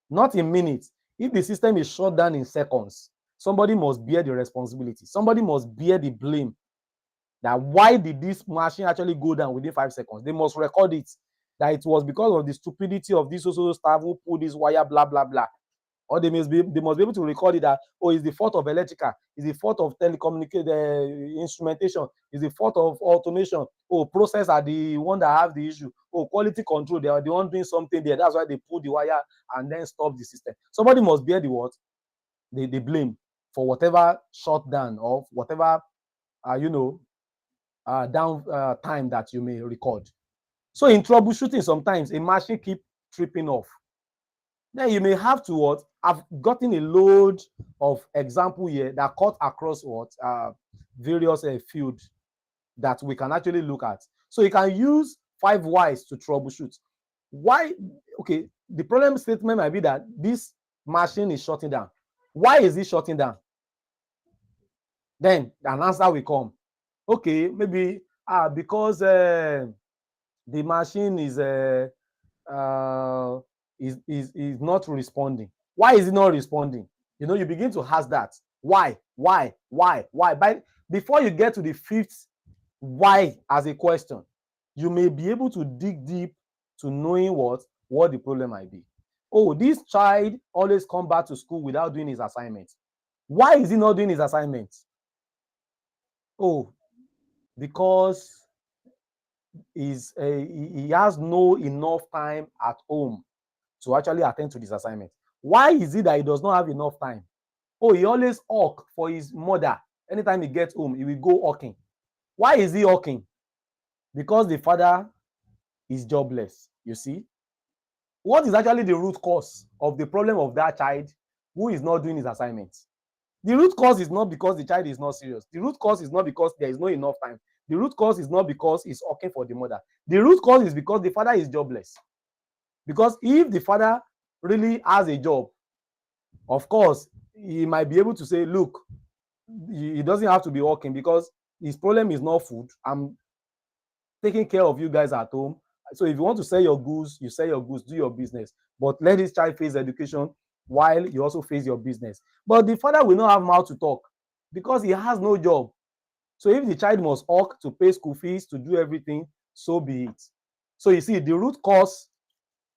not in minutes, if the system is shut down in seconds, somebody must bear the responsibility. Somebody must bear the blame. That why did this machine actually go down within 5 seconds? They must record it, that it was because of the stupidity of this social staff who pulled this wire, blah, blah, blah. Or they must be able to record it that, it's the fault of electrical, it's the fault of telecommunication, instrumentation, it's the fault of automation. Process are the one that have the issue. Quality control, they are the one doing something there. That's why they pull the wire and then stop the system. Somebody must bear the what? The blame for whatever shutdown or whatever, time that you may record. So in troubleshooting, sometimes a machine keep tripping off. Then you may have to what? I've gotten a load of example here that cut across what? Various fields that we can actually look at. So you can use 5 whys to troubleshoot. Why? Okay, the problem statement might be that this machine is shutting down. Why is it shutting down? Then an answer will come. Okay, maybe because the machine is not responding. Why is it not responding? You begin to ask that. Why? Before you get to the 5th why as a question, you may be able to dig deep to knowing what the problem might be. This child always come back to school without doing his assignment. Why is he not doing his assignment? Because he has no enough time at home to actually attend to this assignment. Why is it that he does not have enough time? He always hawk for his mother. Anytime he gets home, he will go hawking. Why is he hawking? Because the father is jobless. You see, what is actually the root cause of the problem of that child who is not doing his assignments? The root cause is not because the child is not serious. The root cause is not because there is not enough time. The root cause is not because he's hawking for the mother. The root cause is because the father is jobless. Because if the father really has a job, of course, he might be able to say, look, he doesn't have to be working because his problem is not food. I'm taking care of you guys at home. So if you want to sell your goods, you sell your goods, do your business. But let this child face education while you also face your business. But the father will not have mouth to talk because he has no job. So if the child must work to pay school fees, to do everything, so be it. So you see, the root cause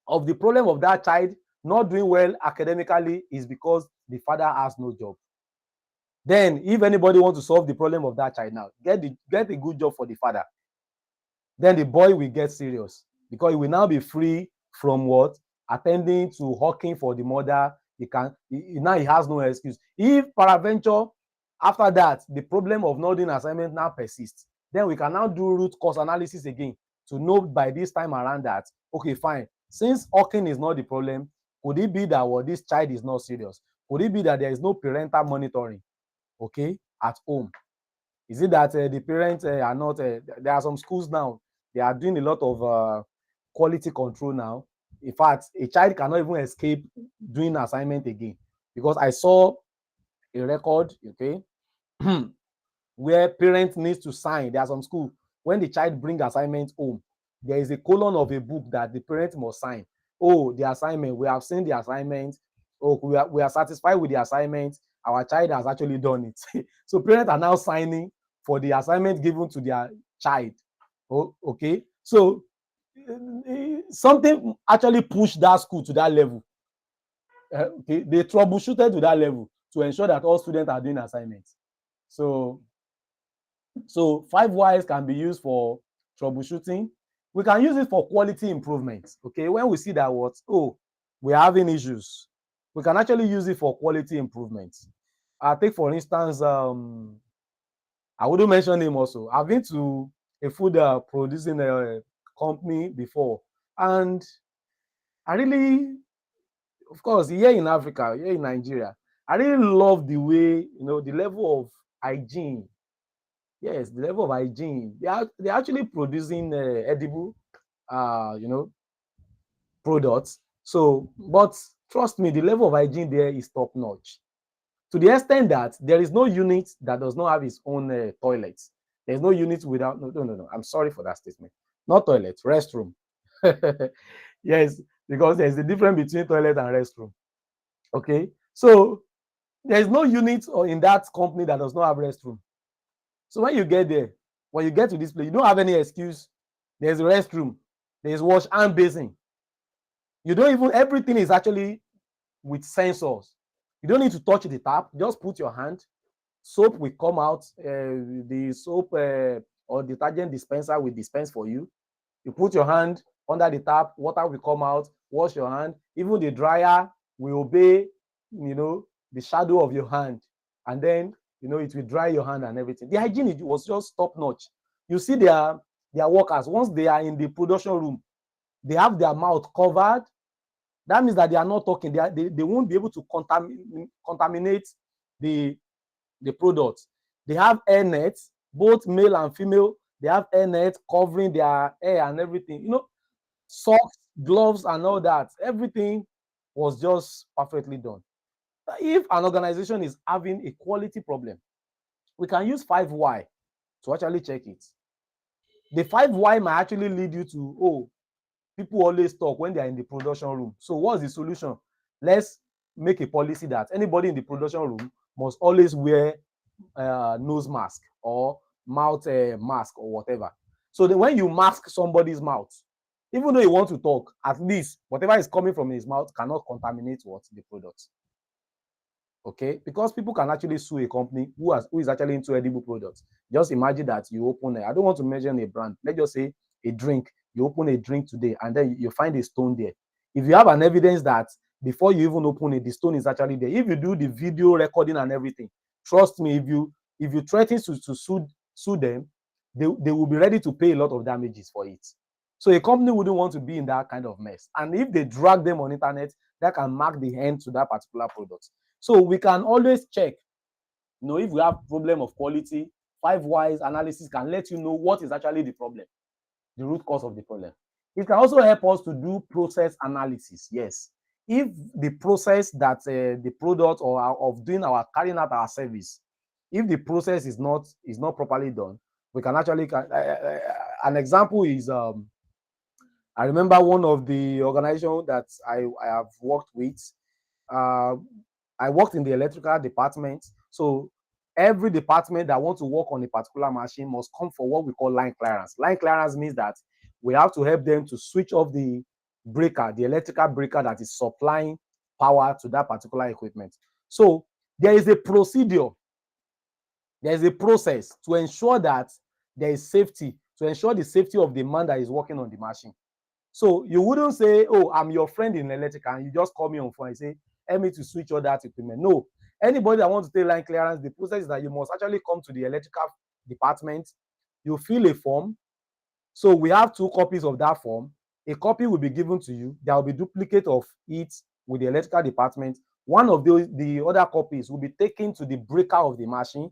of the problem of that child not doing well academically is because the father has no job. Then if anybody wants to solve the problem of that child now, get a good job for the father. Then the boy will get serious because he will now be free from what? Attending to hawking for the mother. Now he has no excuse. If peradventure after that the problem of not doing assignment now persists, then we can now do root cause analysis again to know by this time around that, okay, fine, since hawking is not the problem, could it be that this child is not serious? Could it be that there is no parental monitoring, okay, at home? Is it that the parents are not? There are some schools now, they are doing a lot of quality control now. In fact, a child cannot even escape doing assignment again, because I saw a record, okay, where parents need to sign. There are some schools, when the child brings assignment home, there is a column of a book that the parent must sign. The assignment, we have seen the assignment, oh, we are satisfied with the assignment, our child has actually done it. So parents are now signing for the assignment given to their child. Oh, okay. So something actually pushed that school to that level. Okay, they troubleshooted to that level to ensure that all students are doing assignments. So 5 whys can be used for troubleshooting. We can use it for quality improvement. Okay, when we see that what, oh, we're having issues, we can actually use it for quality improvement. I take for instance, I wouldn't mention name also. I've been to a food producing company before, and I really, of course, here in Africa, here in Nigeria, I really love the way, the level of hygiene. Yes, the level of hygiene. They're actually producing edible, products. So, but trust me, the level of hygiene there is top notch. To the extent that there is no unit that does not have its own toilets. There's no unit without, no. I'm sorry for that statement. Not toilet, restroom. Yes, because there's a difference between toilet and restroom. Okay, so there's no unit in that company that does not have restroom. So when you get there, when you get to this place, you don't have any excuse. There's a restroom, there's wash and basin. You don't even, everything is actually with sensors. You don't need to touch the tap. Just put your hand. Soap will come out. The soap or detergent dispenser will dispense for you. You put your hand under the tap. Water will come out. Wash your hand. Even the dryer will obey, the shadow of your hand, and then it will dry your hand and everything. The hygiene was just top notch. You see their workers, once they are in the production room, they have their mouth covered. That means that they are not talking. They won't be able to contaminate the product. They have air nets, both male and female. They have air nets covering their hair and everything. Socks, gloves, and all that. Everything was just perfectly done. If an organization is having a quality problem, we can use 5 why to actually check it. The 5 why might actually lead you to, oh, people always talk when they are in the production room. So what's the solution? Let's make a policy that anybody in the production room must always wear nose mask or mouth mask or whatever. So that when you mask somebody's mouth, even though you want to talk, at least whatever is coming from his mouth cannot contaminate the product. Okay, because people can actually sue a company who is actually into edible products. Just imagine that you open I don't want to mention a brand. Let's just say a drink. You open a drink today and then you find a stone there. If you have an evidence that before you even open it, the stone is actually there, if you do the video recording and everything, trust me, if you threaten to sue them, they will be ready to pay a lot of damages for it. So a company wouldn't want to be in that kind of mess. And if they drag them on internet, that can mark the end to that particular product. So we can always check, if we have problem of quality, 5 whys analysis can let you know what is actually the problem, the root cause of the problem. It can also help us to do process analysis. Yes, if the process that the product or of carrying out our service, if the process is not properly done, we can actually an example is I remember one of the organizations that I have worked with. I worked in the electrical department. So every department that wants to work on a particular machine must come for what we call line clearance. Line clearance means that we have to help them to switch off the breaker, the electrical breaker that is supplying power to that particular equipment. So there is a procedure, there is a process to ensure that there is safety, to ensure the safety of the man that is working on the machine. So you wouldn't say, oh, I'm your friend in electrical, and you just call me on phone and say, help me to switch all that equipment. No. Anybody that wants to take line clearance, the process is that you must actually come to the electrical department. You fill a form. So we have 2 copies of that form. A copy will be given to you. There will be duplicate of it with the electrical department. One of the other copies will be taken to the breaker of the machine,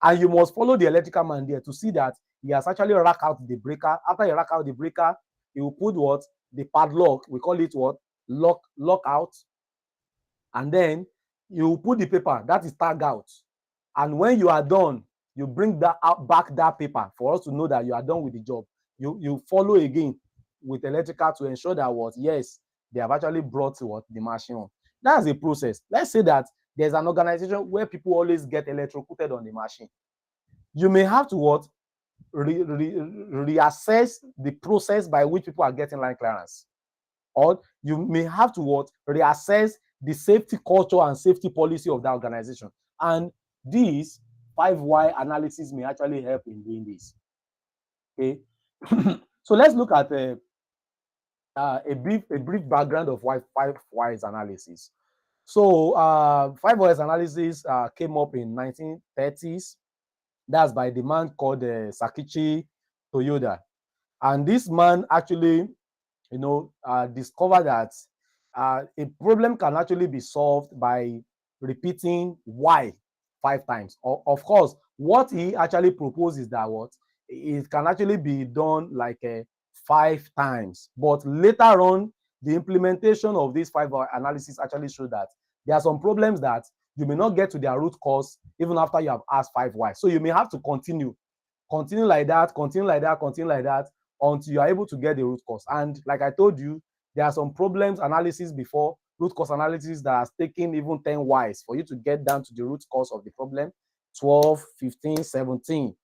and you must follow the electrical man there to see that he has actually racked out the breaker. After he racked out the breaker, he will put what? The padlock. We call it what? Lock out. And then you put the paper, that is tag out. And when you are done, you bring that back that paper for us to know that you are done with the job. You follow again with electrical to ensure that what? Yes, they have actually brought what? The machine on. That's a process. Let's say that there's an organization where people always get electrocuted on the machine. You may have to what? Reassess the process by which people are getting line clearance. Or you may have to what? Reassess the safety culture and safety policy of that organization. And these 5 why analysis may actually help in doing this. Okay. So let's look at a brief background of why 5 whys analysis. So 5 whys analysis came up in 1930s. That's by the man called Sakichi Toyoda. And this man actually, discovered that a problem can actually be solved by repeating why 5 times. Of course, what he actually proposed is that what it can actually be done like 5 times, but later on, the implementation of this 5 why analysis actually showed that there are some problems that you may not get to their root cause even after you have asked 5 why. So you may have to continue like that, continue like that until you are able to get the root cause. And like I told you, there are some problems analysis before root cause analysis that has taken even 10 whys for you to get down to the root cause of the problem, 12, 15, 17,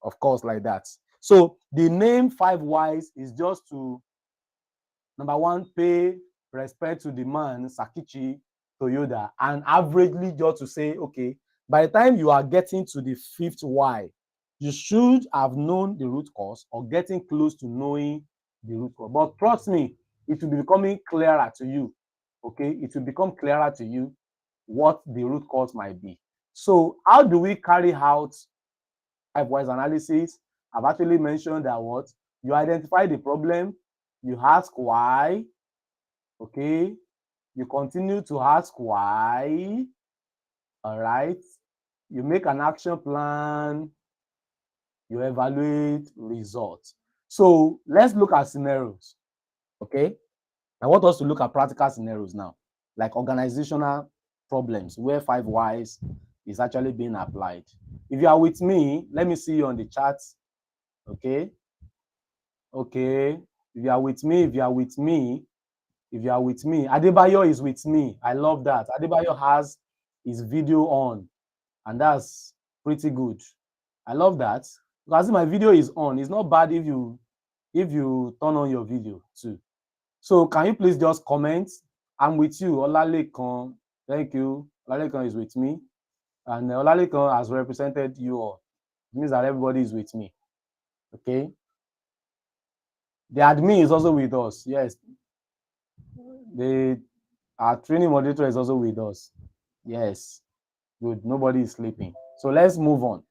of course, like that. So the name 5 whys is just to, number one, pay respect to the man, Sakichi Toyoda, and averagely just to say, okay, by the time you are getting to the 5th why, you should have known the root cause or getting close to knowing the root cause. But trust me, it will be becoming clearer to you. Okay, it will become clearer to you what the root cause might be. So how do we carry out 5 whys analysis? I've actually mentioned that what you identify the problem, you ask why, okay, you continue to ask why, all right, you make an action plan, you evaluate results. So let's look at scenarios, okay? I want us to look at practical scenarios now, like organizational problems where 5 whys is actually being applied. If you are with me, let me see you on the chat, okay? Okay, if you are with me, Adebayo is with me. I love that. Adebayo has his video on, and that's pretty good. I love that. Because my video is on, it's not bad if you turn on your video too. So can you please just comment? I'm with you, Olalekan. Thank you. Olalekan is with me, and Olalekan has represented you all. It means that everybody is with me. Okay. The admin is also with us. Yes. Our training moderator is also with us. Yes. Good. Nobody is sleeping. So let's move on.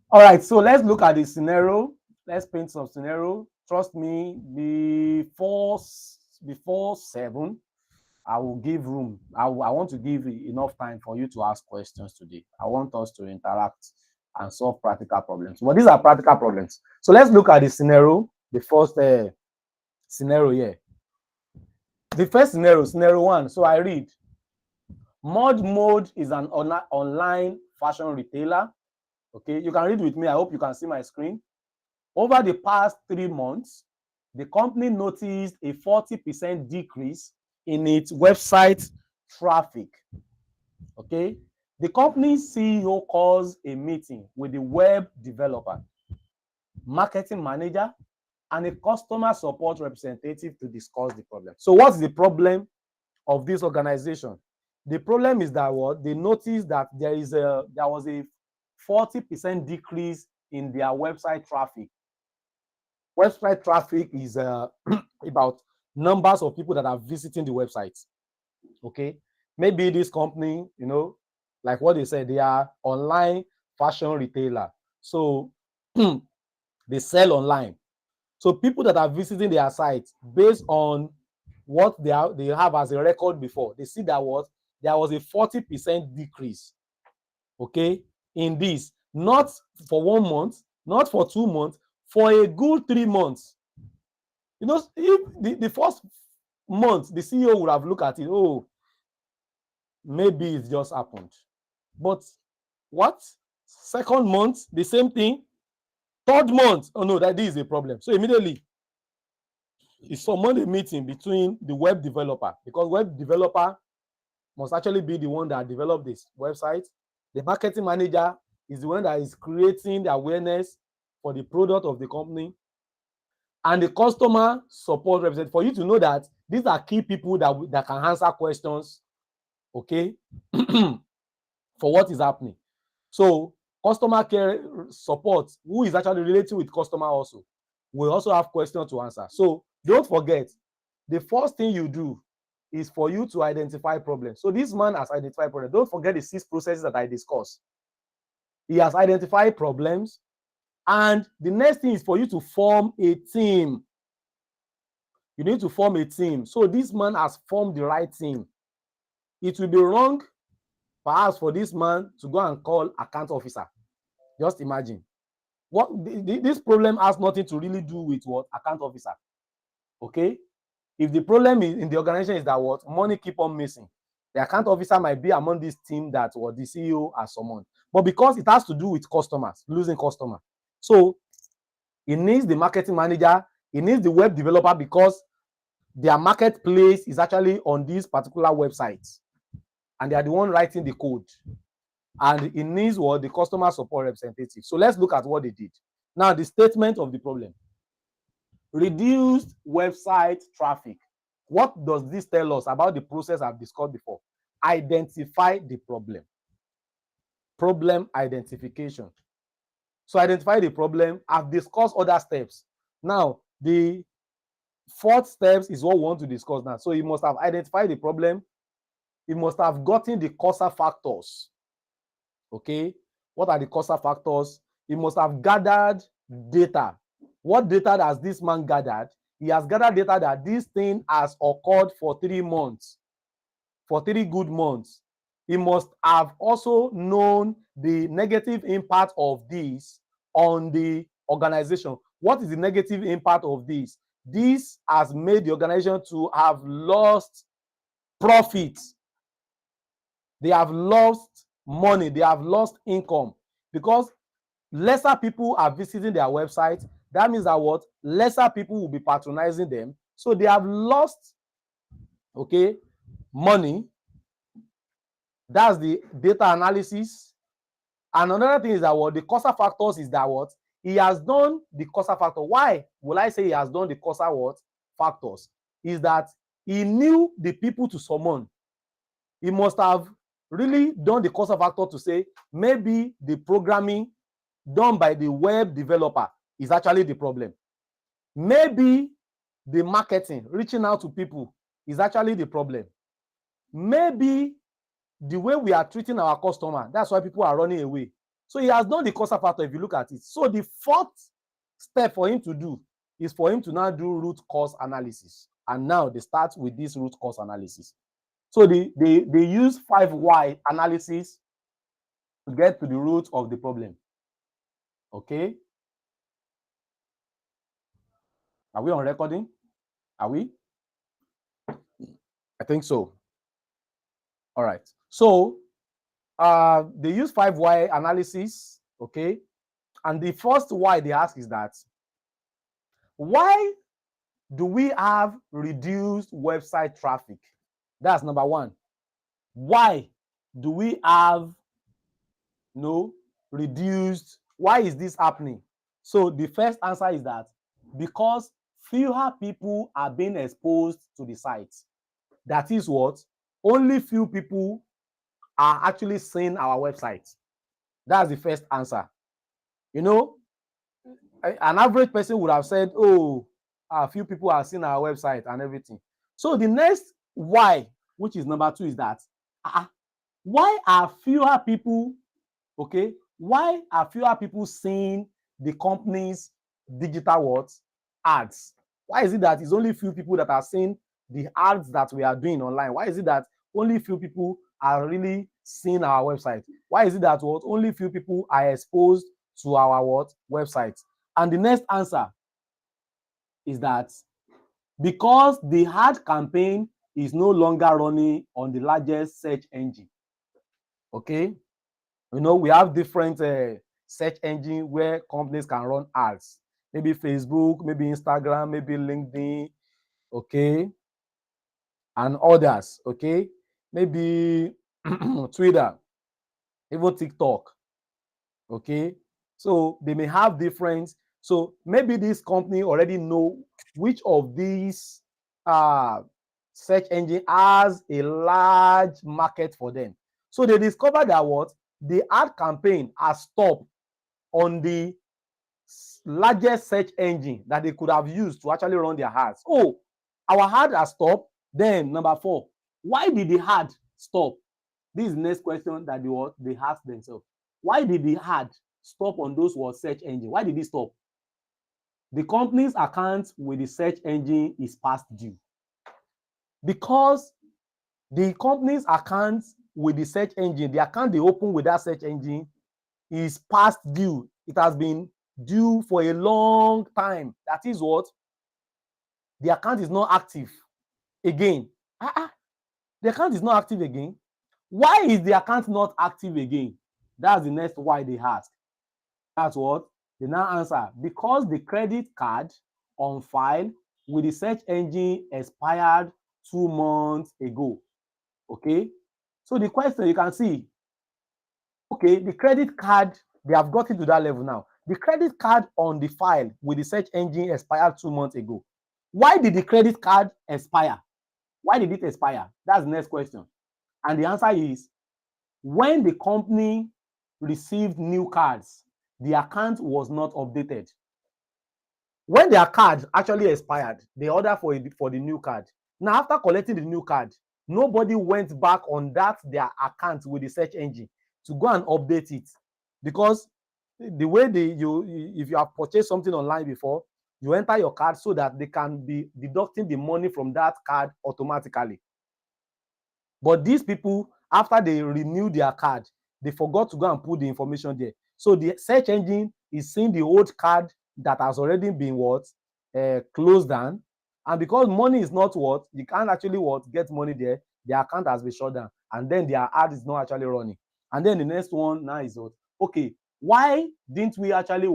All right. So let's look at the scenario. Let's paint some scenario. Trust me, before 7, I will give room. I want to give enough time for you to ask questions today. I want us to interact and solve practical problems. But these are practical problems. So let's look at the scenario. The first scenario here. The first scenario 1. So I read, Mode is an online fashion retailer. Okay, you can read with me. I hope you can see my screen. Over the past 3 months, the company noticed a 40% decrease in its website traffic. Okay, the company's CEO calls a meeting with the web developer, marketing manager, and a customer support representative to discuss the problem. So what's the problem of this organization? The problem is that what they noticed that there was a 40% decrease in their website traffic. Website traffic is about numbers of people that are visiting the website. Okay, maybe this company, like what they said, they are online fashion retailer, so they sell online. So people that are visiting their site, based on what they have as a record before, they see that there was a 40% decrease, okay, in this, not for 1 month, not for 2 months, for a good 3 months. If the first month, the CEO would have looked at it, oh, maybe it just happened. But what? Second month, the same thing. Third month, oh no, that is a problem. So immediately, is summon a meeting between the web developer, because web developer must actually be the one that developed this website. The marketing manager is the one that is creating the awareness for the product of the company, and the customer support representative, for you to know that these are key people that can answer questions, okay, for what is happening. So customer care support, who is actually relating with customer also, will also have questions to answer. So don't forget, the first thing you do is for you to identify problems. So this man has identified problems. Don't forget the 6 processes that I discussed. He has identified problems, and the next thing is for you to form a team. You need to form a team. So this man has formed the right team. It will be wrong perhaps for this man to go and call account officer. Just imagine. This problem has nothing to really do with what account officer. Okay, if the problem is in the organization is that what money keep on missing, the account officer might be among this team that what the CEO has summoned. But because it has to do with customers, losing customer, so it needs the marketing manager, it needs the web developer, because their marketplace is actually on this particular website and they are the one writing the code, and it needs what the customer support representative. So let's look at what they did. Now, the statement of the problem: reduced website traffic. What does this tell us about the process I've discussed before? Identify the problem. Problem identification. So identify the problem. I've discussed other steps. Now, the 4th steps is what we want to discuss now. So you must have identified the problem. You must have gotten the causative factors. Okay, what are the causative factors? You must have gathered data. What data has this man gathered? He has gathered data that this thing has occurred for 3 months, for 3 good months. He must have also known the negative impact of this on the organization. What is the negative impact of this? This has made the organization to have lost profit. They have lost money. They have lost income, because lesser people are visiting their website. That means that what lesser people will be patronizing them. So they have lost, okay, money. That's the data analysis. And another thing is that what the causative factors is that what he has done the causative factor. Why will I say he has done the causative what factors? Is that he knew the people to summon. He must have really done the causative factor to say maybe the programming done by the web developer is actually the problem. Maybe the marketing, reaching out to people, is actually the problem. Maybe the way we are treating our customer, that's why people are running away. So he has done the causative factor if you look at it. So the 4th step for him to do is for him to now do root cause analysis. And now they start with this root cause analysis. So they use 5 why analysis to get to the root of the problem. Okay. Are we on recording? Are we? I think so. All right. So they use 5 why analysis. Okay. And the first why they ask is that, why do we have reduced website traffic? That's number 1. Why do we have reduced? Why is this happening? So the first answer is that because fewer people are being exposed to the site. That is what? Only few people are actually seeing our website. That's the first answer. An average person would have said, oh, a few people are seeing our website and everything. So the next why, which is number 2, is that why are fewer people, okay, why are fewer people seeing the company's digital ads? Why is it that it's only few people that are seeing the ads that we are doing online? Why is it that only few people are really seeing our website? Why is it that only few people are exposed to our website? And the next answer is that because the ad campaign is no longer running on the largest search engine. Okay, we have different search engine where companies can run ads. Maybe Facebook, maybe Instagram, maybe LinkedIn, okay, and others, okay, maybe Twitter, even TikTok, okay. So they may have different. So maybe this company already know which of these search engine has a large market for them. So they discovered that what the ad campaign has stopped on the largest search engine that they could have used to actually run their ads. Oh, our ad has stopped. Then number 4, why did the ad stop? This is the next question that they ask themselves. Why did the ad stop on those search engine? Why did it stop? The company's account with the search engine is past due. Because the company's account with the search engine, the account they open with that search engine is past due. It has been due for a long time. That is what? The account is not active again. The account is not active again. Why is the account not active again? That's the next why they ask. That's what they now answer. Because the credit card on file with the search engine expired 2 months ago. Okay. So the question you can see, okay, the credit card, they have gotten to that level now. The credit card on the file with the search engine expired 2 months ago. Why did the credit card expire? Why did it expire? That's the next question. And the answer is, when the company received new cards, the account was not updated. When their card actually expired, they ordered for the new card. Now, after collecting the new card, nobody went back on their account with the search engine to go and update it, because the way if you have purchased something online before, you enter your card so that they can be deducting the money from that card automatically. But these people, after they renew their card, they forgot to go and put the information there. So the search engine is seeing the old card that has already been closed down. And because money is not you can't actually get money there, their account has been shut down. And then their ad is not actually running. And then the next one now is okay, why didn't we actually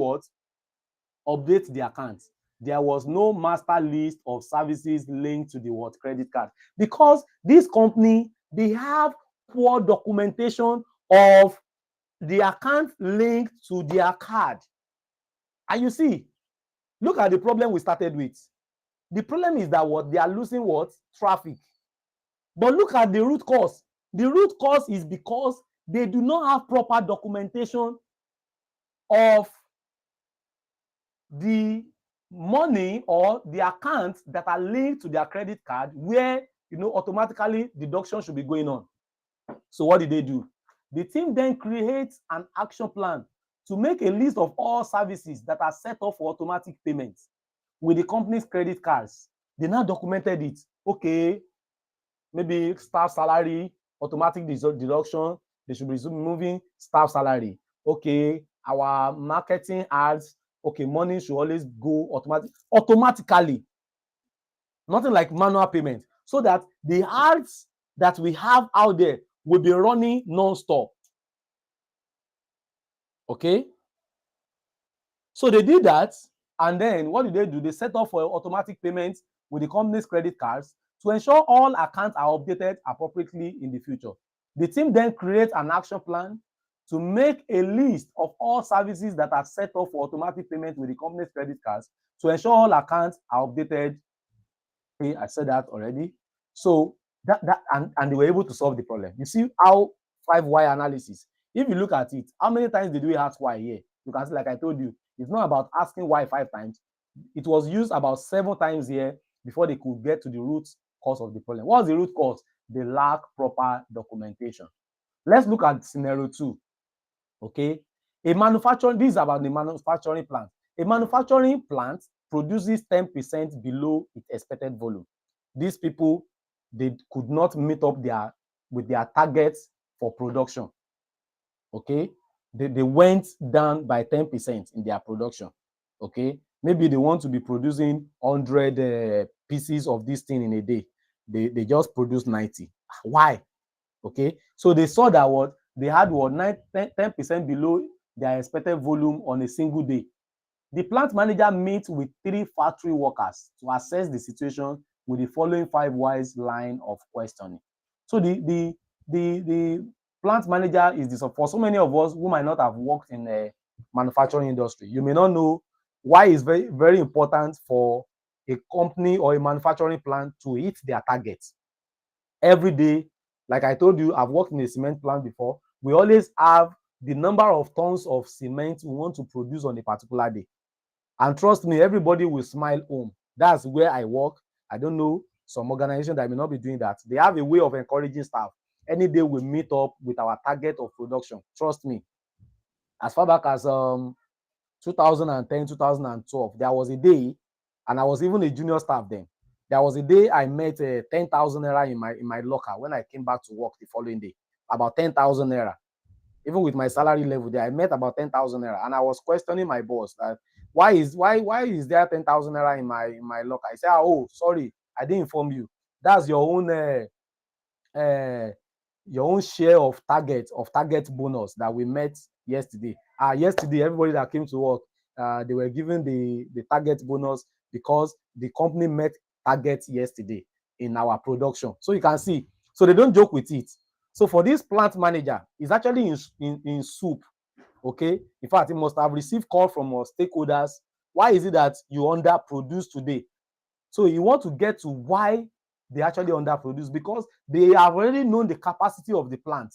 update the account? There was no master list of services linked to the credit card, because this company, they have poor documentation of the account linked to their card. And you see, look at the problem we started with. The problem is that they are losing traffic. But look at the root cause. The root cause is because they do not have proper documentation of the money or the accounts that are linked to their credit card, where automatically deduction should be going on. So what did they do? The team then creates an action plan to make a list of all services that are set up for automatic payments with the company's credit cards. They now documented it. Okay, maybe staff salary, automatic deduction, they should be removing staff salary. Okay, our marketing ads, okay, money should always go automatically. Nothing like manual payment, so that the ads that we have out there will be running non-stop. Okay, so they did that, and then what did they do? They set up for automatic payments with the company's credit cards to ensure all accounts are updated appropriately in the future. The team then creates an action plan to make a list of all services that are set up for automatic payment with the company's credit cards to ensure all accounts are updated. Okay, I said that already. So and they were able to solve the problem. You see how 5 why analysis. If you look at it, how many times did we ask why here? You can see, like I told you, it's not about asking why 5 times. It was used about 7 times here before they could get to the root cause of the problem. What's the root cause? They lack proper documentation. Let's look at scenario 2. Okay, this is about the manufacturing plant. A manufacturing plant produces 10% below its expected volume. These people, they could not meet up with their targets for production. Okay, they went down by 10% in their production. Okay, maybe they want to be producing 100 pieces of this thing in a day. They just produce 90. Why? Okay, so they saw that they had 10% below their expected volume on a single day. The plant manager meets with 3 factory workers to assess the situation with the following 5 whys line of questioning. So the plant manager is this. For so many of us who might not have worked in the manufacturing industry, you may not know why it's very, very important for a company or a manufacturing plant to hit their targets every day. Like I told you, I've worked in a cement plant before. We always have the number of tons of cement we want to produce on a particular day. And trust me, everybody will smile home. That's where I work. I don't know some organization that may not be doing that. They have a way of encouraging staff. Any day we meet up with our target of production. Trust me. As far back as 2010, 2012, there was a day, and I was even a junior staff then. There was a day I met 10,000 naira in my locker when I came back to work the following day. About 10,000 naira. Even with my salary level there, I met about 10,000 naira, and I was questioning my boss that why is there 10,000 naira in my locker? I said, oh, sorry, I didn't inform you. That's your own share of target bonus that we met yesterday. Yesterday, everybody that came to work, they were given the target bonus because the company met targets yesterday in our production. So you can see, so they don't joke with it. So for this plant manager, he's actually in soup. Okay, in fact, he must have received call from our stakeholders. Why is it that you underproduce today? So you want to get to why they actually underproduce, because they have already known the capacity of the plant.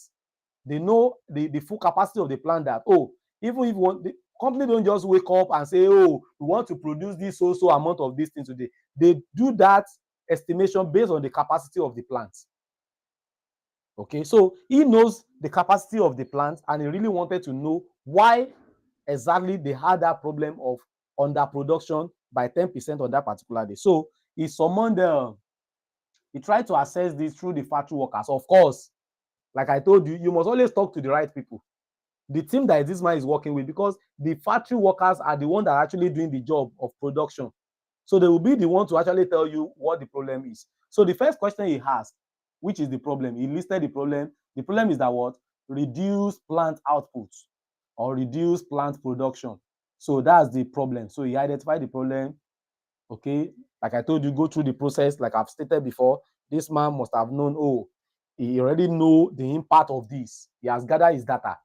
They know the full capacity of the plant, that, oh, even if the company don't just wake up and say, oh, we want to produce this so amount of this thing today. They do that estimation based on the capacity of the plant. Okay, so he knows the capacity of the plant, and he really wanted to know why exactly they had that problem of underproduction by 10% on that particular day. So he summoned he tried to assess this through the factory workers. Of course, like I told you, you must always talk to the right people. The team that this man is working with, because the factory workers are the ones that are actually doing the job of production. So they will be the one to actually tell you what the problem is. So the first question he asked, which is the problem, he listed the problem. The problem is that what? Reduce plant output or reduce plant production. So that's the problem. So he identified the problem. Okay, like I told you, go through the process. Like I've stated before, this man must have known, oh, he already know the impact of this. He has gathered his data.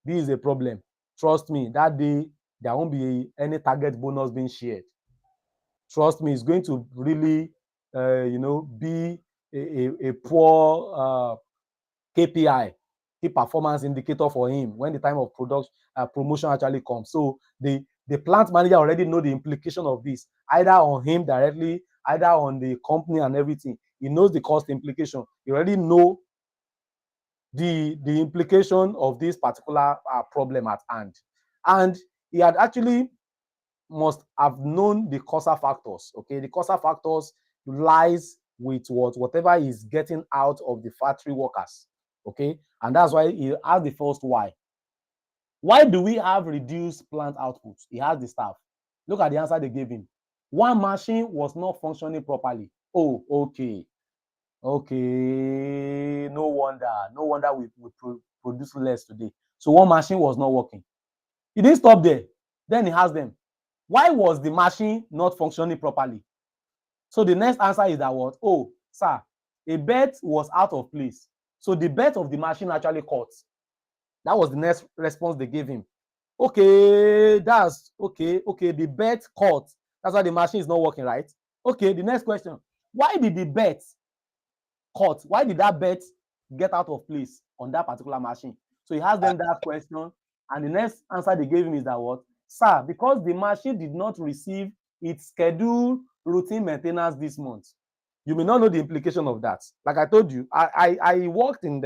This is a problem. Trust me, that day there won't be any target bonus being shared. Trust me, it's going to really be a poor KPI, key performance indicator for him when the time of promotion actually comes. So the plant manager already know the implication of this, either on him directly, either on the company and everything. He knows the cost implication. He already know the implication of this particular problem at hand. And he had actually must have known the causal factors. Okay, the causal factors lies with whatever is getting out of the factory workers. Okay, and that's why he has the first why. Why do we have reduced plant output? He has the staff. Look at the answer they gave him. One machine was not functioning properly. Oh, okay. Okay, no wonder we produce less today. So one machine was not working. He didn't stop there. Then he asked them, why was the machine not functioning properly? So the next answer is that what? Oh, sir, a belt was out of place. So the belt of the machine actually caught. That was the next response they gave him. Okay, that's okay. Okay, the belt caught. That's why the machine is not working, right? Okay, the next question. Why did the belt caught? Why did that belt get out of place on that particular machine? So he asked them that question, and the next answer they gave him is that what? Sir, because the machine did not receive its scheduled routine maintenance this month. You may not know the implication of that. Like I told you, I worked in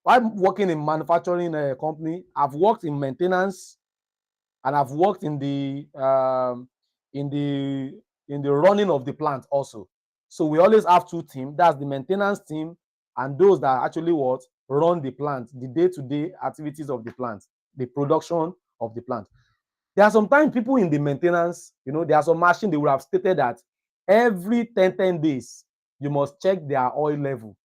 I'm working in manufacturing company. I've worked in maintenance, and I've worked in the running of the plant also. So we always have two teams. That's the maintenance team and those that actually run the plant, the day-to-day activities of the plant, the production of the plant. There are sometimes people in the maintenance, there are some machines they would have stated that every 10 days, you must check their oil level.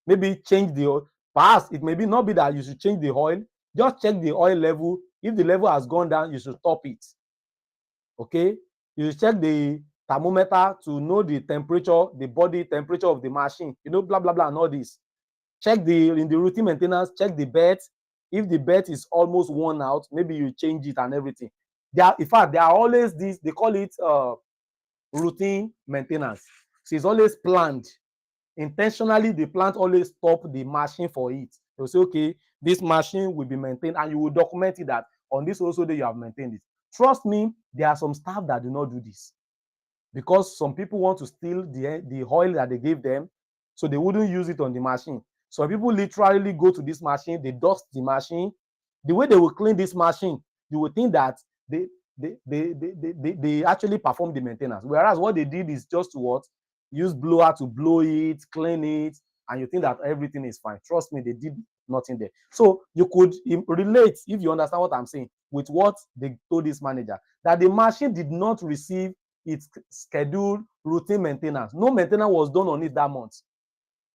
Maybe change the oil. Perhaps it may not be that you should change the oil. Just check the oil level. If the level has gone down, you should stop it. Okay? You should check the thermometer to know the temperature, the body temperature of the machine, blah, blah, blah, and all this. Check in the routine maintenance, check the belt. If the belt is almost worn out, maybe you change it and everything. In fact, there are always these, they call it routine maintenance. So it's always planned. Intentionally, the plant always stop the machine for it. They'll say, okay, this machine will be maintained, and you will document it that on this also day you have maintained it. Trust me, there are some staff that do not do this because some people want to steal the oil that they gave them, so they wouldn't use it on the machine. Some people literally go to this machine, they dust the machine. The way they will clean this machine, you would think that they actually perform the maintenance, whereas what they did is just to what? Use blower to blow it, clean it, and you think that everything is fine. Trust me, they did nothing there. So you could relate, if you understand what I'm saying, with what they told this manager, that the machine did not receive its scheduled routine maintenance. No maintenance was done on it that month.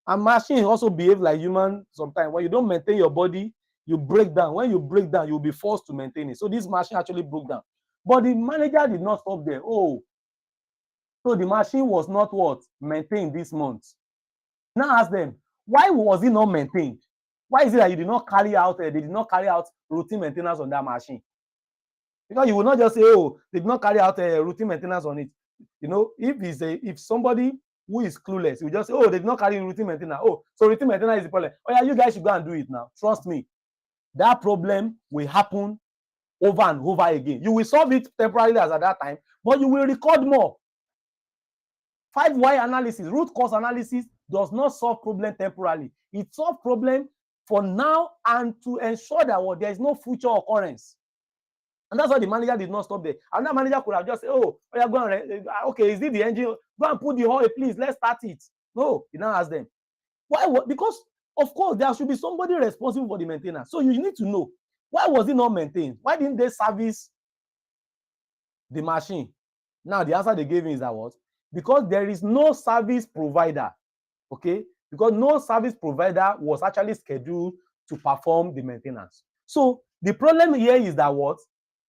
And machine also behave like human sometimes. When you don't maintain your body, you break down. When you break down, you'll be forced to maintain it. So this machine actually broke down. But the manager did not stop there. Oh, so the machine was not what? Maintained this month. Now ask them, why was it not maintained? Why is it that you did not carry out, they did not carry out routine maintenance on that machine? Because you will not just say, oh, they did not carry out a routine maintenance on it. If somebody who is clueless, you just say, oh, they did not carry routine maintenance. Oh, so routine maintenance is the problem. Oh yeah, you guys should go and do it now. Trust me, that problem will happen over and over again. You will solve it temporarily as at that time, but you will record more. 5 why analysis, root cause analysis does not solve problem temporarily. It solves problem for now and to ensure that there is no future occurrence. And that's why the manager did not stop there. And that manager could have just said, oh yeah, go and okay, is it the engine? Go and put the oil, please, let's start it. No, he now asked them. Why? Because of course there should be somebody responsible for the maintenance. So you need to know, why was it not maintained? Why didn't they service the machine? Now the answer they gave me is that what? Because there is no service provider. Okay, because no service provider was actually scheduled to perform the maintenance. So the problem here is that what?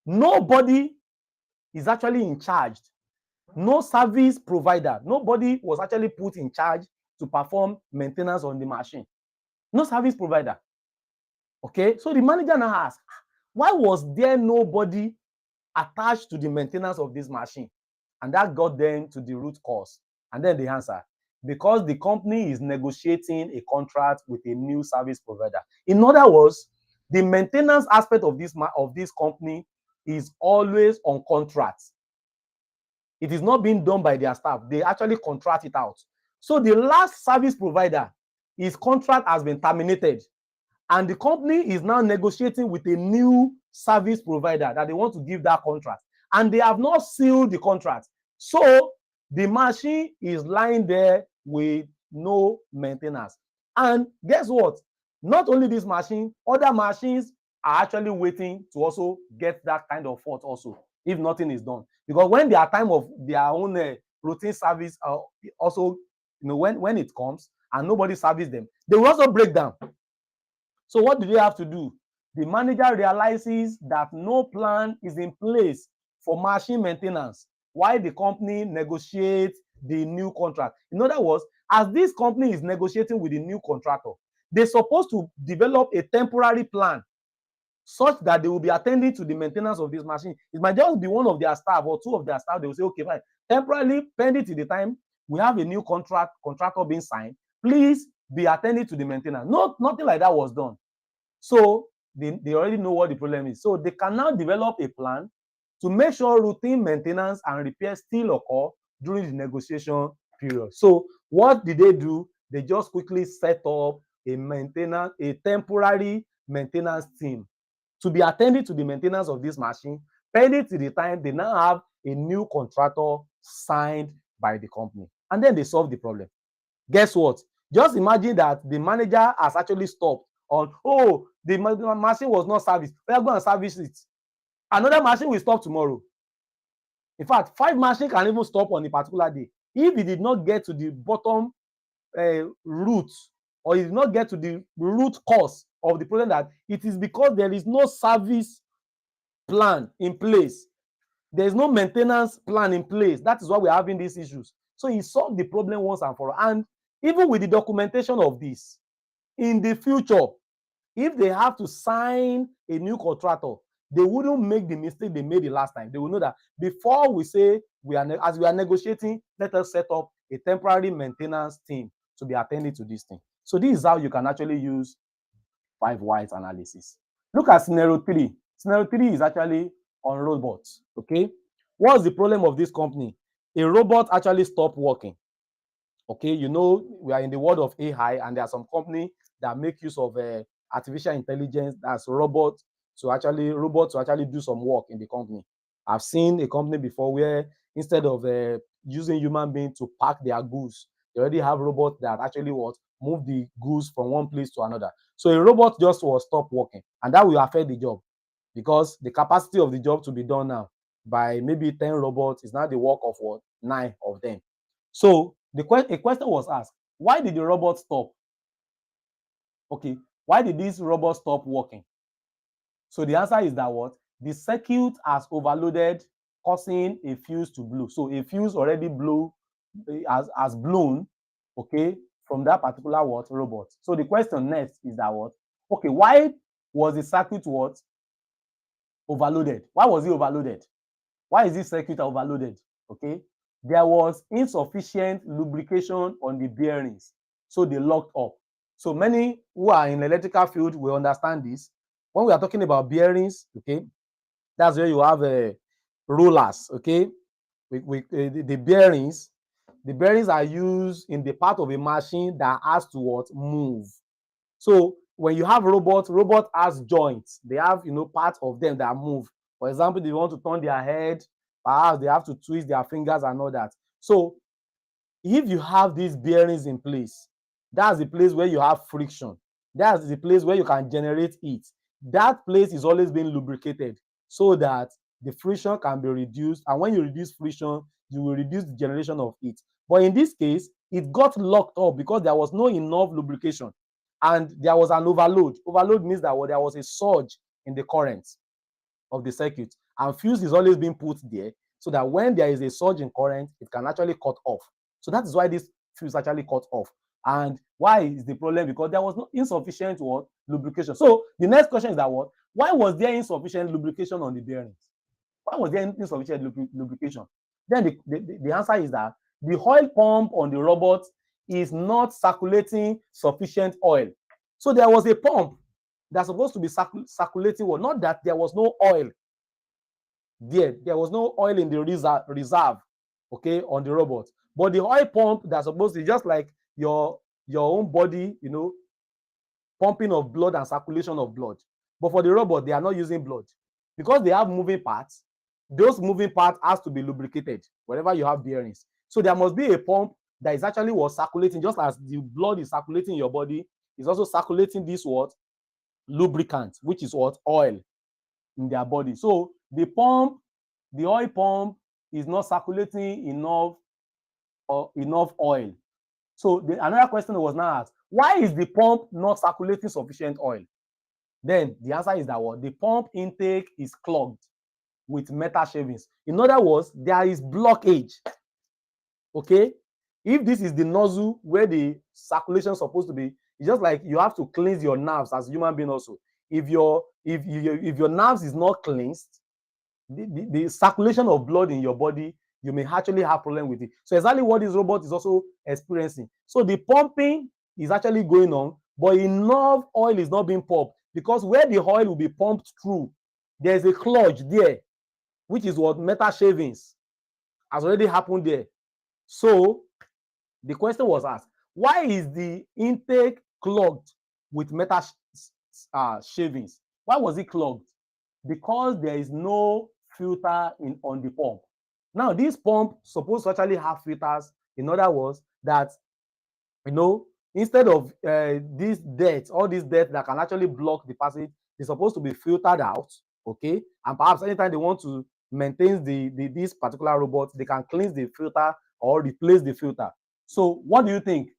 Nobody is actually in charge. No service provider, nobody was actually put in charge to perform maintenance on the machine. No service provider. Okay, so the manager now asked, why was there nobody attached to the maintenance of this machine? And that got them to the root cause. And then the answer, because the company is negotiating a contract with a new service provider. In other words, the maintenance aspect of this company is always on contract. It is not being done by their staff. They actually contract it out. So the last service provider, his contract has been terminated, and the company is now negotiating with a new service provider that they want to give that contract, and they have not sealed the contract. So the machine is lying there with no maintenance. And guess what? Not only this machine, other machines are actually waiting to also get that kind of fault also, if nothing is done. Because when their time of their own routine service also, when it comes and nobody services them, they will also break down. So what do they have to do? The manager realizes that no plan is in place for machine maintenance while the company negotiates the new contract. In other words, as this company is negotiating with the new contractor, they're supposed to develop a temporary plan such that they will be attending to the maintenance of this machine. It might just be one of their staff or 2 of their staff. They will say, okay, fine, temporarily pending till the time we have a new contractor being signed, please be attending to the maintenance. Nothing like that was done. So they already know what the problem is. So they can now develop a plan to make sure routine maintenance and repairs still occur during the negotiation period. So what did they do? They just quickly set up a temporary maintenance team to be attending to the maintenance of this machine, pending to the time they now have a new contractor signed by the company. And then they solve the problem. Guess what? Just imagine that the manager has actually stopped on, oh, the machine was not serviced. We are going to service it. Another machine will stop tomorrow. In fact, 5 machines can even stop on a particular day. If it did not get to the bottom root, or it did not get to the root cause of the problem, that it is because there is no service plan in place. There's no maintenance plan in place. That is why we're having these issues. So he solved the problem once and for all. And even with the documentation of this, in the future, if they have to sign a new contractor, they wouldn't make the mistake they made the last time. They will know that before we say as we are negotiating, let us set up a temporary maintenance team to be attending to this thing. So this is how you can actually use 5 whys analysis. Look at scenario 3. Scenario 3 is actually on robots. Okay, what's the problem of this company? A robot actually stopped working. Okay, you know, we are in the world of AI, and there are some companies that make use of artificial intelligence, that's robots to actually do some work in the company. I've seen a company before where instead of using human beings to pack their goods, they already have robots that actually move the goods from one place to another. So a robot just will stop working, and that will affect the job, because the capacity of the job to be done now by maybe 10 robots is now the work of 9 of them. So a question was asked, why did the robot stop? Okay, why did this robot stop working? So the answer is that the circuit has overloaded, causing a fuse to blow. So a fuse already has blown, okay, from that particular robot. So the question next is that okay, why was the circuit overloaded? Why was it overloaded? Why is this circuit overloaded? Okay, there was insufficient lubrication on the bearings, so they locked up. So many who are in the electrical field will understand this. When we are talking about bearings, okay, that's where you have rollers, okay, the bearings. The bearings are used in the part of a machine that has to move. So when you have robot has joints. They have, parts of them that move. For example, they want to turn their head, perhaps they have to twist their fingers and all that. So if you have these bearings in place, that's the place where you have friction. That's the place where you can generate heat. That place is always being lubricated so that the friction can be reduced. And when you reduce friction, you will reduce the generation of heat. But in this case, it got locked up because there was no enough lubrication and there was an overload. Overload means that there was a surge in the current of the circuit, and fuse is always being put there so that when there is a surge in current, it can actually cut off. So that is why this fuse actually cut off. And why is the problem? Because there was no insufficient lubrication. So the next question is that why was there insufficient lubrication on the bearings? Why was there insufficient lubrication? Then the answer is that the oil pump on the robot is not circulating sufficient oil. So there was a pump that's supposed to be circulating well, not that there was no oil there. There was no oil in the reserve, okay, on the robot. But the oil pump that's supposed to be just like your own body, pumping of blood and circulation of blood. But for the robot, they are not using blood. Because they have moving parts, those moving parts has to be lubricated wherever you have bearings. So there must be a pump that is actually circulating, just as the blood is circulating in your body, is also circulating this lubricant, which is oil in their body. So the oil pump is not circulating enough oil. So another question was now asked, why is the pump not circulating sufficient oil? Then the answer is that the pump intake is clogged with metal shavings. In other words, there is blockage. Okay, if this is the nozzle where the circulation is supposed to be, it's just like you have to cleanse your nerves as a human being also. If your nerves is not cleansed, the circulation of blood in your body, you may actually have problem with it. So exactly what this robot is also experiencing. So the pumping is actually going on, but enough oil is not being pumped, because where the oil will be pumped through, there's a kludge there, which is metal shavings has already happened there. So the question was asked, why is the intake clogged with metal shavings? Why was it clogged? Because there is no filter on the pump. Now, this pump supposed to actually have filters. In other words, that instead of all this dirt that can actually block the passage, they're supposed to be filtered out. Okay, and perhaps anytime they want to maintain this particular robot, they can cleanse the filter or replace the filter. So what do you think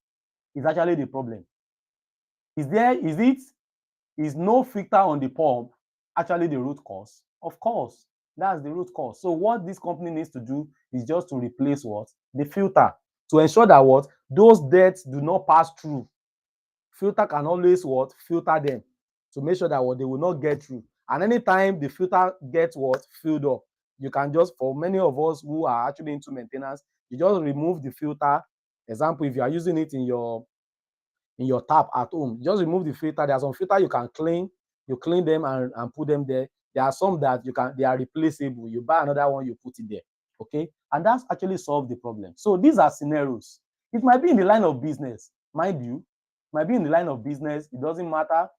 is actually the problem? Is no filter on the pump actually the root cause? Of course. That's the root cause. So what this company needs to do is just to replace what? The filter, to ensure that what? Those debts do not pass through. Filter can always what? Filter them to make sure that what? They will not get through. And anytime the filter gets what? Filled up, you can just, for many of us who are actually into maintenance, you just remove the filter. Example, if you are using it in your tap at home, just remove the filter. There are some filter you can clean, you clean them and put them there. There are some that they are replaceable. You buy another one, you put it there. Okay, and that's actually solved the problem. So these are scenarios. It might be in the line of business, mind you, it might be in the line of business. It doesn't matter.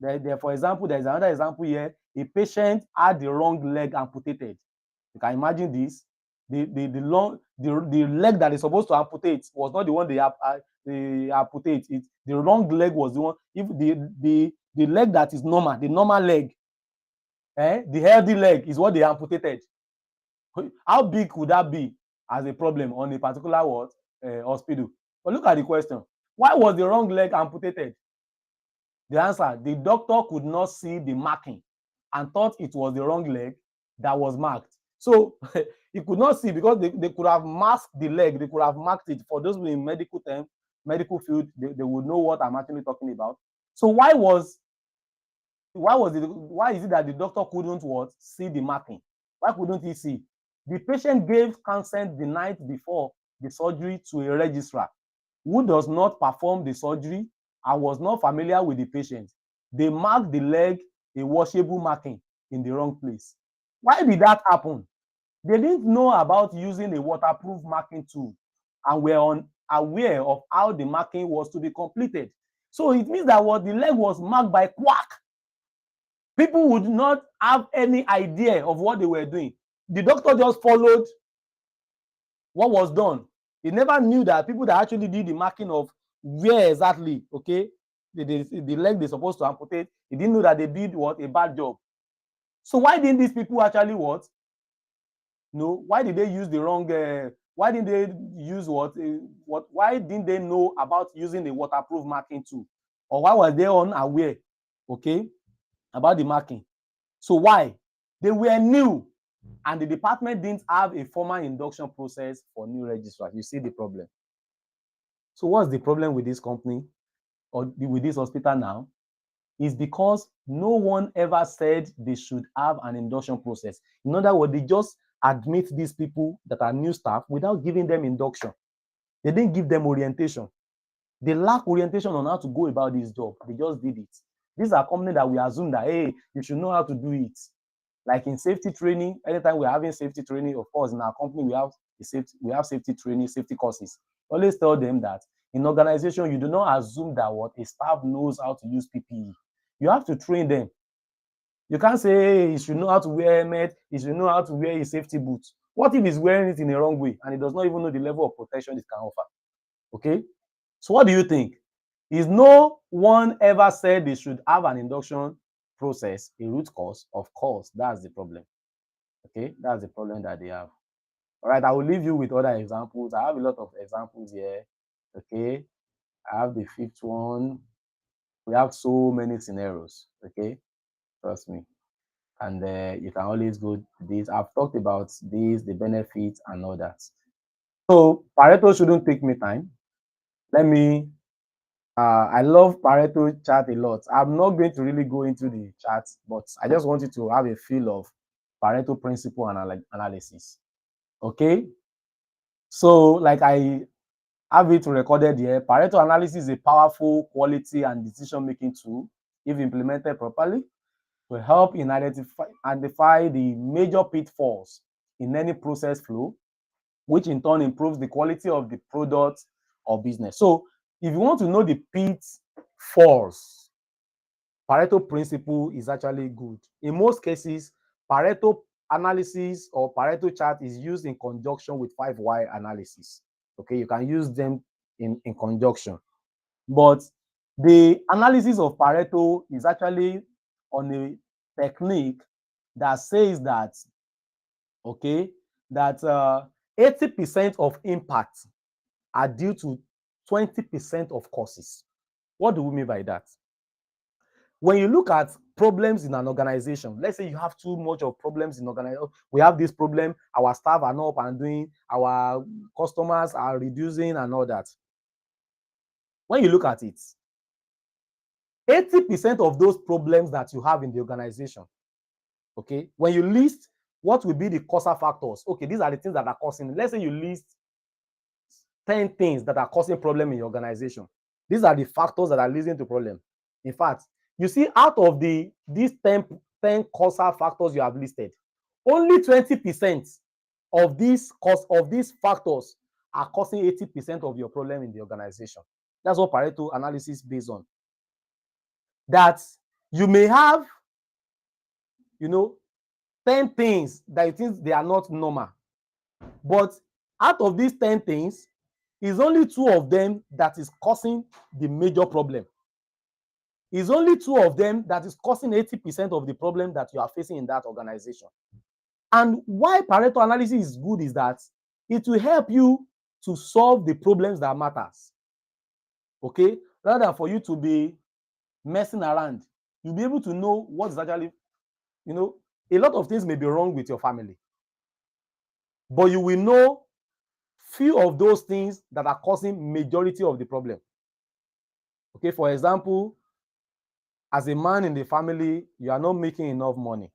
There, for example, there's another example here. A patient had the wrong leg amputated. You can imagine this. The leg that is supposed to amputate was not the one they amputate. The wrong leg was the one. If the leg that is normal, the normal leg, the healthy leg is what they amputated. How big could that be as a problem on a particular what hospital? But look at the question. Why was the wrong leg amputated? The answer, the doctor could not see the marking and thought it was the wrong leg that was marked. So he could not see because they could have masked the leg. They could have marked it. For those in medical term, medical field, they would know what I'm actually talking about. So why is it that the doctor couldn't what? See the marking? Why couldn't he see? The patient gave consent the night before the surgery to a registrar who does not perform the surgery and was not familiar with the patient. They marked the leg a washable marking in the wrong place. Why did that happen? They didn't know about using a waterproof marking tool and were unaware of how the marking was to be completed. So it means that what the leg was marked by quack. People would not have any idea of what they were doing. The doctor just followed what was done. He never knew that people that actually did the marking of where exactly, okay, the leg they're supposed to amputate, he didn't know that they did what? A bad job. So why didn't these people actually what? No, why did they use the wrong, why didn't they use what? Why didn't they know about using a waterproof marking tool? Or why were they unaware, okay, about the marking? So why? They were new and the department didn't have a formal induction process for new registrars. You see the problem. So what's the problem with this company or with this hospital now? Is because no one ever said they should have an induction process. In other words, they just admit these people that are new staff without giving them induction. They didn't give them orientation. They lack orientation on how to go about this job. They just did it. These are companies that we assume that, hey, you should know how to do it. Like in safety training, anytime we're having safety training, of course, in our company, we have safety training, safety courses. Always tell them that in organization, you do not assume that what a staff knows how to use PPE. You have to train them. You can't say, hey, he should know how to wear helmet, he should know how to wear his safety boots. What if he's wearing it in the wrong way and he does not even know the level of protection it can offer? Okay? So what do you think? Is no one ever said they should have an induction process a root cause? Of course, that's the problem. Okay, that's the problem that they have. All right, I will leave you with other examples. I have a lot of examples here. Okay, I have the fifth one. We have so many scenarios. Okay, trust me. And you can always go to this. I've talked about these, the benefits and all that. So Pareto shouldn't take me time. Let me I love Pareto chart a lot. I'm not going to really go into the chart, but I just want you to have a feel of Pareto principle analysis. Okay. So, like I have it recorded here, Pareto analysis is a powerful quality and decision-making tool if implemented properly to help in identify the major pitfalls in any process flow, which in turn improves the quality of the product or business. So if you want to know the pitfalls, Pareto principle is actually good. In most cases, Pareto analysis or Pareto chart is used in conjunction with 5 why analysis. Okay, you can use them in conjunction. But the analysis of Pareto is actually on a technique that says that, okay, that 80% of impact are due to 20% of causes. What do we mean by that? When you look at problems in an organization. Let's say you have too much of problems in organization. We have this problem, our staff are not up and doing, our customers are reducing and all that. When you look at it, 80% of those problems that you have in the organization, okay, when you list what will be the causative factors, okay, these are the things that are causing. Let's say you list 10 things that are causing problem in your organization. These are the factors that are leading to problem. In fact, you see, out of these 10 causative factors you have listed, only 20% of these factors are causing 80% of your problem in the organization. That's what Pareto analysis is based on. That you may have, 10 things that you think they are not normal, but out of these 10 things, is only 2 of them that is causing the major problem. It's only 2 of them that is causing 80% of the problem that you are facing in that organization. And why Pareto analysis is good is that it will help you to solve the problems that matters. Okay? Rather than for you to be messing around, you'll be able to know what is actually, a lot of things may be wrong with your family, but you will know few of those things that are causing majority of the problem. Okay, for example, as a man in the family, you are not making enough money.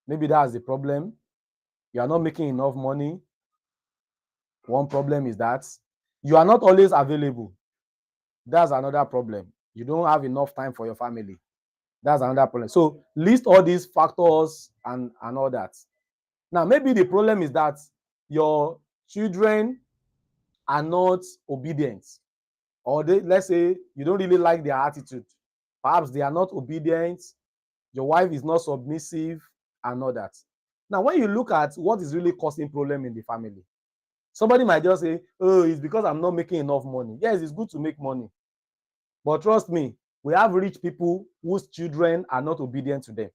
Maybe that's the problem. You are not making enough money. One problem is that you are not always available. That's another problem. You don't have enough time for your family. That's another problem. So list all these factors and all that. Now, maybe the problem is that your children are not obedient, or let's say you don't really like their attitude. Perhaps they are not obedient, your wife is not submissive and all that. Now, when you look at what is really causing problem in the family, somebody might just say, oh, it's because I'm not making enough money. Yes, it's good to make money, but trust me, we have rich people whose children are not obedient to them,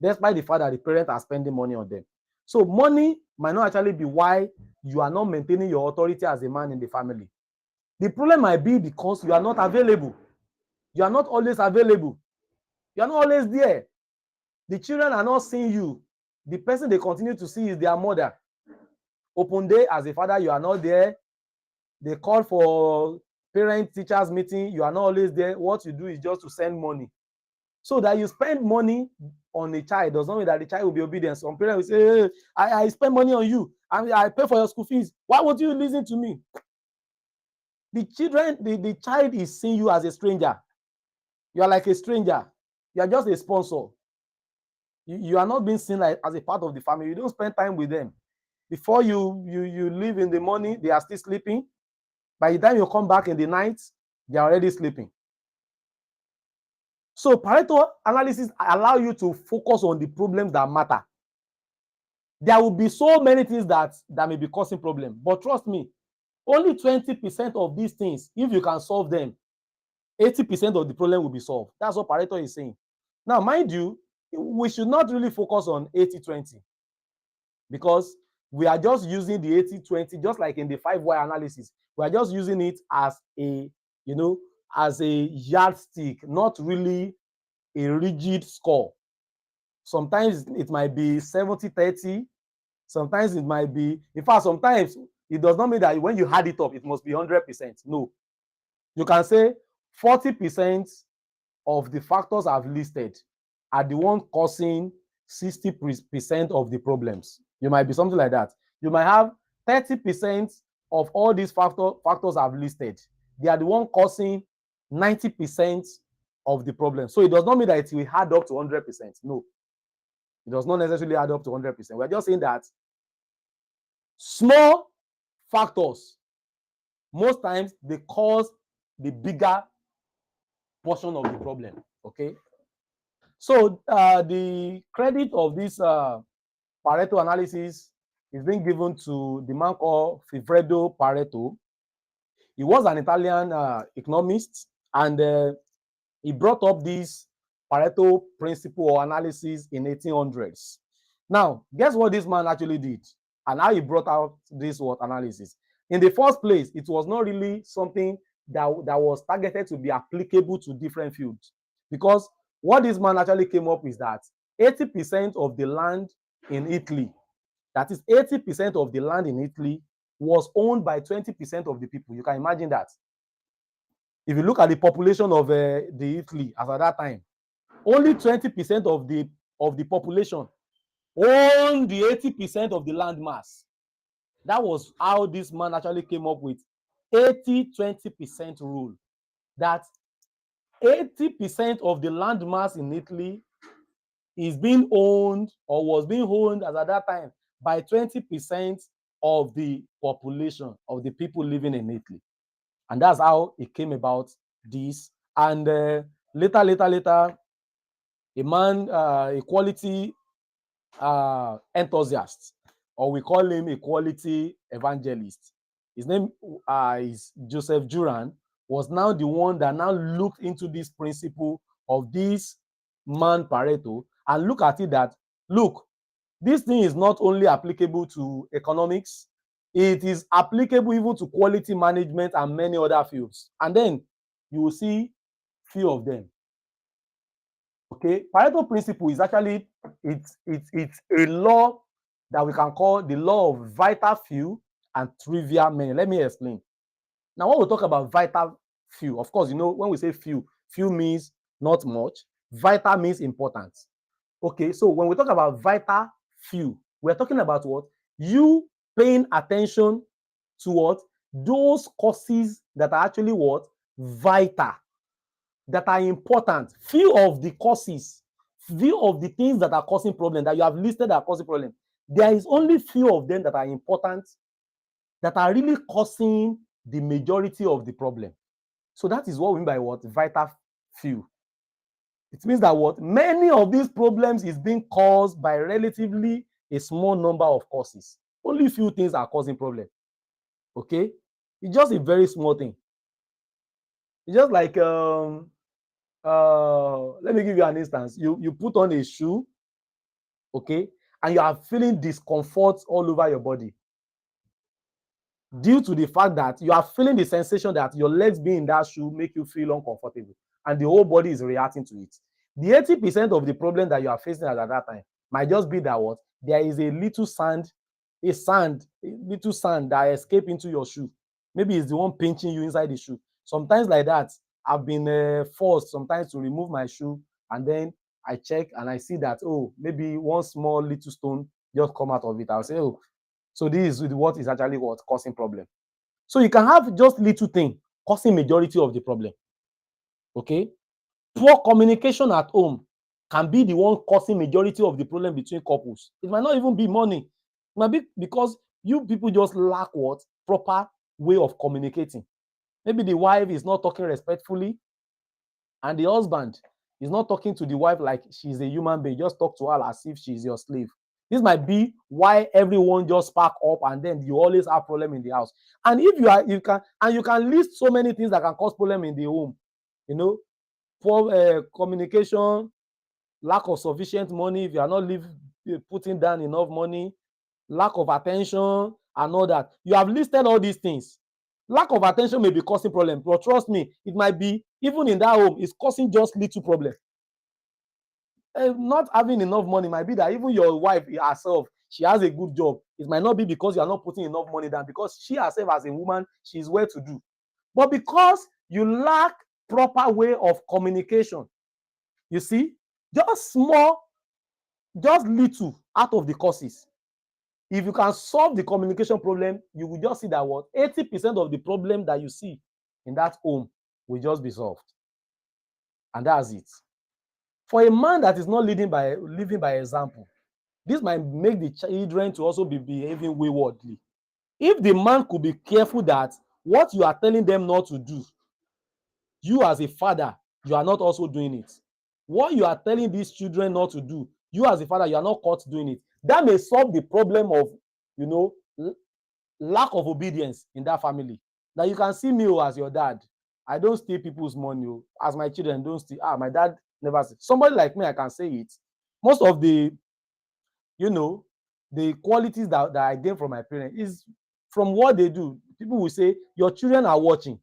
despite the fact that the parents are spending money on them. So money might not actually be why you are not maintaining your authority as a man in the family. The problem might be because you are not available. You are not always available. You are not always there. The children are not seeing you. The person they continue to see is their mother. Open day, as a father, you are not there. They call for parent-teachers meeting. You are not always there. What you do is just to send money. So that you spend money on a child does not mean that the child will be obedient. Some parents will say, hey, I spend money on you. I pay for your school fees. Why would you listen to me? The child is seeing you as a stranger. You are like a stranger. You are just a sponsor. You are not being seen like as a part of the family. You don't spend time with them. Before you leave in the morning, they are still sleeping. By the time you come back in the night, they are already sleeping. So Pareto analysis allow you to focus on the problems that matter. There will be so many things that may be causing problem, but trust me, only 20% of these things, if you can solve them, 80% of the problem will be solved. That's what Pareto is saying. Now, mind you, we should not really focus on 80-20, because we are just using the 80-20, just like in the 5-why analysis. We are just using it as a, as a yardstick, not really a rigid score. Sometimes it might be 70-30. Sometimes it might be, in fact, sometimes it does not mean that when you add it up, it must be 100%. No. You can say 40% of the factors I've listed are the one causing 60% of the problems. You might be something like that. You might have 30% of all these factors I've listed. They are the one causing 90% of the problem. So it does not mean that it will add up to 100%. No. It does not necessarily add up to 100%. We're just saying that small factors, most times, they cause the bigger portion of the problem. Okay. So the credit of this Pareto analysis is being given to the man called Vilfredo Pareto. He was an Italian economist, and he brought up this Pareto principle or analysis in 1800s. Now, guess what this man actually did and how he brought out this analysis? In the first place, it was not really something that was targeted to be applicable to different fields, because What this man actually came up with is that 80% of the land in Italy, that is 80% of the land in Italy, was owned by 20% of the people. You can imagine that. If you look at the population of the Italy as at that time, only 20% of the population owned the 80% of the land mass. That was how this man actually came up with 80-20% rule. That 80% of the land mass in Italy is being owned or was being owned as at that time by 20% of the population of the people living in Italy. And that's how it came about this. And later, a man, equality enthusiast, or we call him equality evangelist. His name is Joseph Juran, was now the one that now looked into this principle of this man Pareto and look at it that, look, this thing is not only applicable to economics, it is applicable even to quality management and many other fields. And then you will see few of them. Okay, Pareto principle is actually it's a law that we can call the law of vital few and trivial many. Let me explain. Now, when we talk about vital few, of course, you know, when we say few means not much, vital means important. Okay, so when we talk about vital few, we're talking about what? You paying attention to what? Those causes that are actually what? Vital, that are important. Few of the causes, few of the things that are causing problem that you have listed are causing problem. There is only few of them that are important, that are really causing the majority of the problem. So that is what we mean by what? Vital few. It means that what? Many of these problems is being caused by relatively a small number of causes. Only few things are causing problem. Okay? It's just a very small thing. It's just like let me give you an instance. You put on a shoe, okay, and you are feeling discomfort all over your body due to the fact that you are feeling the sensation that your legs being in that shoe make you feel uncomfortable, and the whole body is reacting to it. The 80% of the problem that you are facing at that time might just be that what? There is a little sand, little sand that escape into your shoe. Maybe it's the one pinching you inside the shoe. Sometimes like that, I've been forced sometimes to remove my shoe, and then I check and I see that, oh, maybe one small little stone just come out of it. I'll say, oh, so this is what is actually what causing problem. So you can have just little thing causing majority of the problem. Okay, poor communication at home can be the one causing majority of the problem between couples. It might not even be money. It might be because you people just lack what? Proper way of communicating. Maybe the wife is not talking respectfully, and the husband is not talking to the wife like she's a human being. Just talk to her as if she's your slave. This might be why everyone just spark up, and then you always have problem in the house. And if you can list so many things that can cause problem in the home. You know, poor communication, lack of sufficient money. If you are not putting down enough money, lack of attention, and all that. You have listed all these things. Lack of attention may be causing problem, but trust me, it might be even in that home, it's causing just little problem. Not having enough money might be that even your wife herself, she has a good job. It might not be because you are not putting enough money down, because she herself as a woman, she's well to do. But because you lack proper way of communication, you see, just small, just little out of the causes. If you can solve the communication problem, you will just see that what 80% of the problem that you see in that home will just be solved. And that's it. For a man that is not living by example, this might make the children to also be behaving waywardly. If the man could be careful that what you are telling them not to do, you as a father, you are not also doing it. What you are telling these children not to do, you as a father, you are not caught doing it. That may solve the problem of, you know, lack of obedience in that family. Now you can see me as your dad. I don't steal people's money. As my children don't steal. My dad never steal. Somebody like me, I can say it. Most of the, you know, the qualities that I gain from my parents is from what they do. People will say, your children are watching.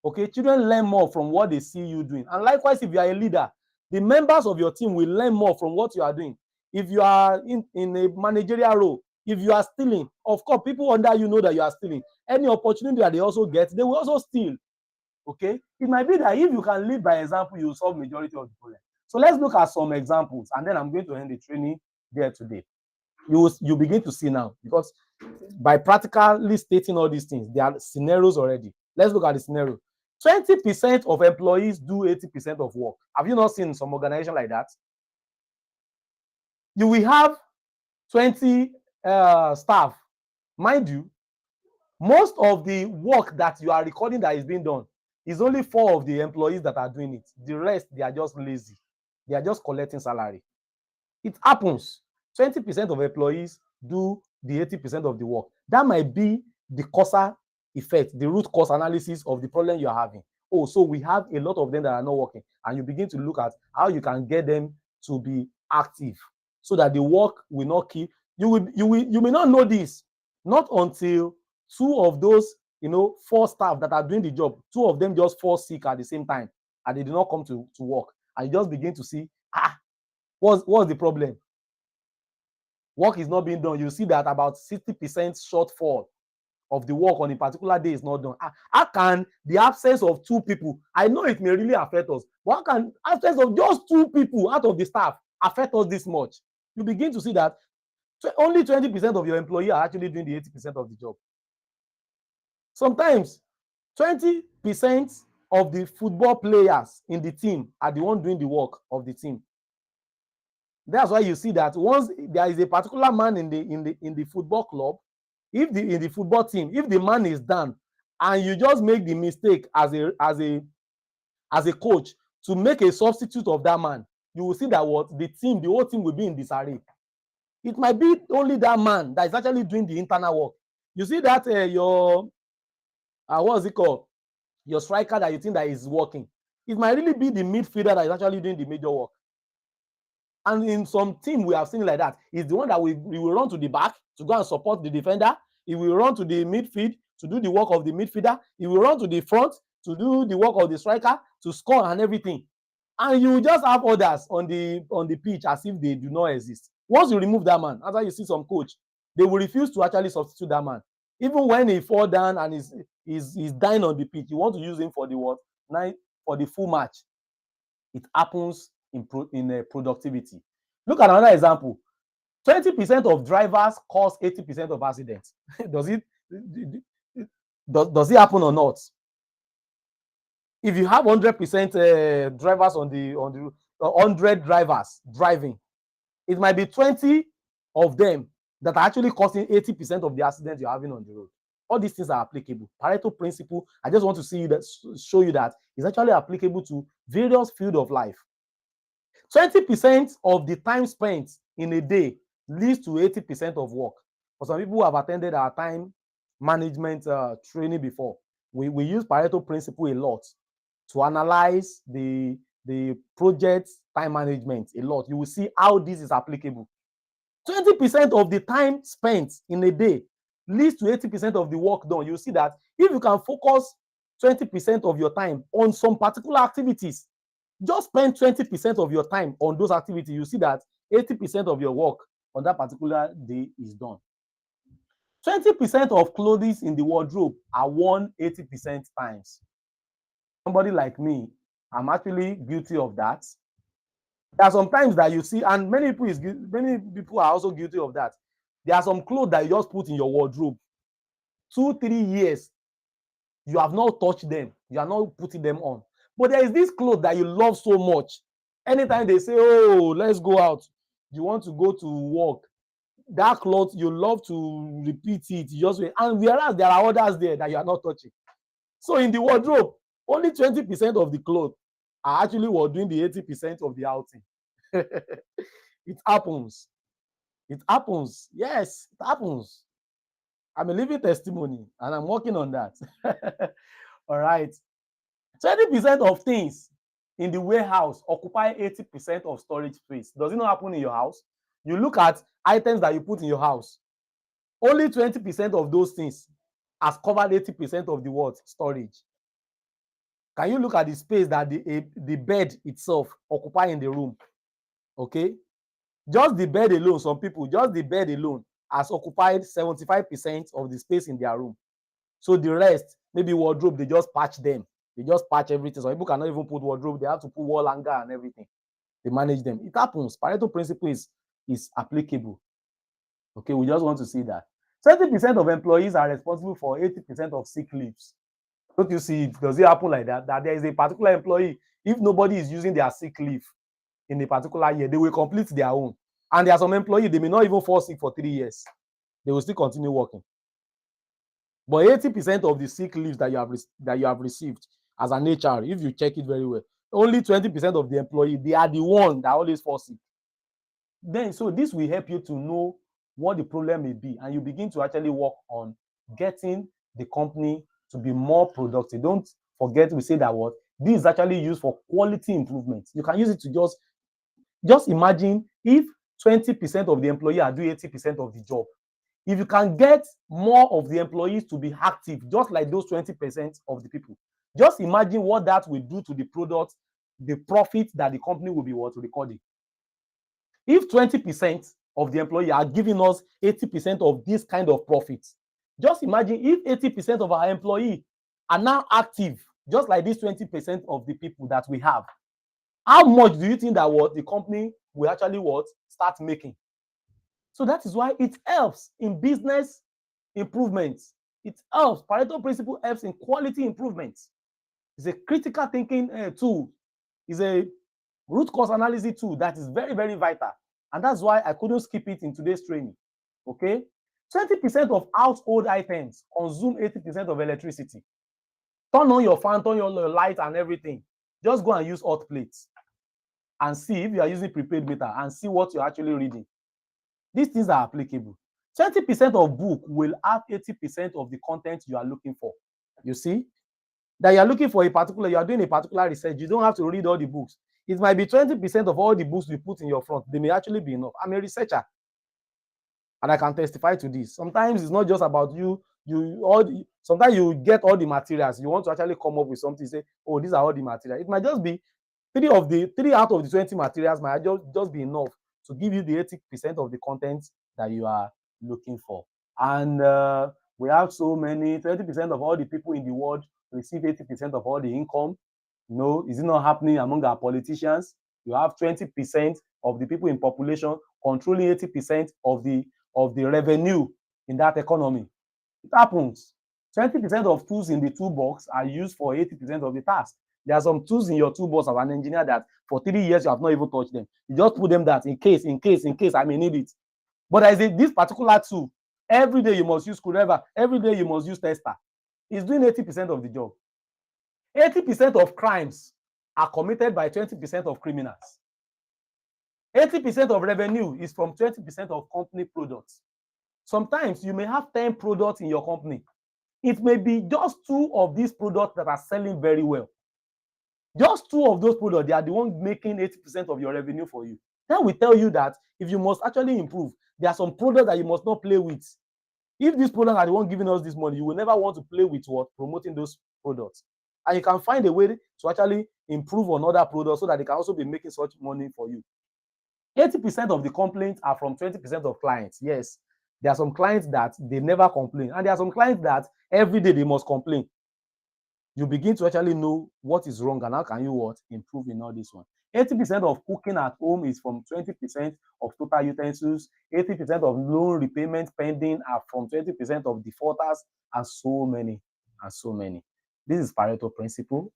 Okay, children learn more from what they see you doing. And likewise, if you are a leader, The members of your team will learn more from what you are doing. If you are in a managerial role, if you are stealing, of course, people under you know that you are stealing. Any opportunity that they also get, they will also steal. Okay? It might be that if you can lead by example, you will solve majority of the problem. So let's look at some examples, and then I'm going to end the training there today. You begin to see now, because by practically stating all these things, there are scenarios already. Let's look at the scenario. 20% of employees do 80% of work. Have you not seen some organization like that? You will have 20 staff. Mind you, most of the work that you are recording that is being done is only 4 of the employees that are doing it. The rest, they are just lazy. They are just collecting salary. It happens. 20% of employees do the 80% of the work. That might be the causal effect, the root cause analysis of the problem you are having. Oh, so we have a lot of them that are not working, and you begin to look at how you can get them to be active so that the work will not keep. You may not know this, not until 2 of those 4 staff that are doing the job, 2 of them just fall sick at the same time and they do not come to work, and you just begin to see, what's the problem? Work is not being done. You see that about 60% shortfall of the work on a particular day is not done. How can the absence of 2 people, I know it may really affect us, but how can absence of just 2 people out of the staff affect us this much? You begin to see that only 20% of your employees are actually doing the 80% of the job. Sometimes 20% of the football players in the team are the one doing the work of the team. That's why you see that once there is a particular man in the football club, in the football team, if the man is done and you just make the mistake as a coach to make a substitute of that man, you will see that the whole team will be in disarray. It might be only that man that is actually doing the internal work. You see that your what's it called? Your striker that you think that is working. It might really be the midfielder that is actually doing the major work. And in some team we have seen like that, is the one that we will run to the back to go and support the defender. He will run to the midfield to do the work of the midfielder. He will run to the front to do the work of the striker, to score and everything. And you just have others on the pitch as if they do not exist. Once you remove that man, after you see some coach, they will refuse to actually substitute that man. Even when he fall down and is dying on the pitch, you want to use him for the what? For the full match. It happens in productivity. Look at another example. 20% of drivers cause 80% of accidents. Does it happen or not? If you have 100% drivers on the 100 drivers driving, it might be 20 of them that are actually causing 80% of the accidents you're having on the road. All these things are applicable. Pareto principle, I just want to show you that it's actually applicable to various fields of life. 20% of the time spent in a day leads to 80% of work. For some people who have attended our time management training before, we use Pareto principle a lot to analyze the project time management a lot. You will see how this is applicable. 20% of the time spent in a day leads to 80% of the work done. You see that if you can focus 20% of your time on some particular activities, just spend 20% of your time on those activities, you see that 80% of your work on that particular day is done. 20% of clothes in the wardrobe are worn 80% times. Somebody like me, I'm actually guilty of that. There are some times that you see, and many people are also guilty of that. There are some clothes that you just put in your wardrobe. 2-3 years, you have not touched them. You are not putting them on. But there is this clothes that you love so much. Anytime they say, oh, let's go out, you want to go to work, that cloth, you love to repeat it. You just wait. And whereas there are others there that you are not touching. So in the wardrobe, only 20% of the clothes are actually doing the 80% of the outing. It happens. It happens. Yes, it happens. I'm a living testimony and I'm working on that. All right. 20% of things in the warehouse occupy 80% of storage space. Does it not happen in your house? You look at items that you put in your house. Only 20% of those things has covered 80% of the world storage. Can you look at the space that the bed itself occupy in the room? Okay, just the bed alone, some people, just the bed alone has occupied 75% of the space in their room. So the rest, maybe wardrobe, they just patch them. They just patch everything. Some people cannot even put wardrobe. They have to put wall hanger and everything. They manage them. It happens. Pareto principle is applicable. Okay, we just want to see that 20% of employees are responsible for 80% of sick leaves. Don't you see it? Does it happen like that? That there is a particular employee, if nobody is using their sick leave in a particular year, they will complete their own. And there are some employees, they may not even fall sick for 3 years. They will still continue working. But 80% of the sick leaves that you have received as an HR, if you check it very well, only 20% of the employee, they are the one that always fall sick. Then, so this will help you to know what the problem may be, and you begin to actually work on getting the company to be more productive. Don't forget we say that what this is actually used for quality improvement. You can use it to just imagine if 20% of the employee are doing 80% of the job. If you can get more of the employees to be active, just like those 20% of the people, just imagine what that will do to the product, the profit that the company will be recording. If 20% of the employee are giving us 80% of this kind of profit, just imagine if 80% of our employee are now active, just like this 20% of the people that we have. How much do you think that what the company will actually start making? So that is why it helps in business improvements. It helps. Pareto principle helps in quality improvements. It's a critical thinking tool. It's a root cause analysis tool that is very, very vital. And that's why I couldn't skip it in today's training. Okay? 20% of household items consume 80% of electricity. Turn on your fan, turn on your light and everything. Just go and use hot plates and see if you are using prepaid meter and see what you're actually reading. These things are applicable. 20% of book will have 80% of the content you are looking for. You see? That you are looking for you are doing a particular research. You don't have to read all the books. It might be 20% of all the books you put in your front. They may actually be enough. I'm a researcher, and I can testify to this. Sometimes it's not just about sometimes you get all the materials. You want to actually come up with something, say, oh, these are all the materials. It might just be 3 out of the 20 materials might just be enough to give you the 80% of the content that you are looking for. And we have so many, 20% of all the people in the world receive 80% of all the income. No, is it not happening among our politicians? You have 20% of the people in population controlling 80% of the revenue in that economy. It happens. 20% of tools in the toolbox are used for 80% of the task. There are some tools in your toolbox as an engineer that for 3 years you have not even touched them. You just put them that in case I may need it. But there is this particular tool. Every day you must use screwdriver. Every day you must use tester. It's doing 80% of the job. 80% of crimes are committed by 20% of criminals. 80% of revenue is from 20% of company products. Sometimes you may have 10 products in your company. It may be just 2 of these products that are selling very well. Just 2 of those products, they are the ones making 80% of your revenue for you. Then we tell you that if you must actually improve, there are some products that you must not play with. If these products are the ones giving us this money, you will never want to play with promoting those products. And you can find a way to actually improve on other products so that they can also be making such money for you. 80% of the complaints are from 20% of clients. Yes, there are some clients that they never complain, and there are some clients that every day they must complain. You begin to actually know what is wrong and how can you improve in all this one. 80% of cooking at home is from 20% of total utensils. 80% of loan repayment pending are from 20% of defaulters, and so many, and so many. This is Pareto principle,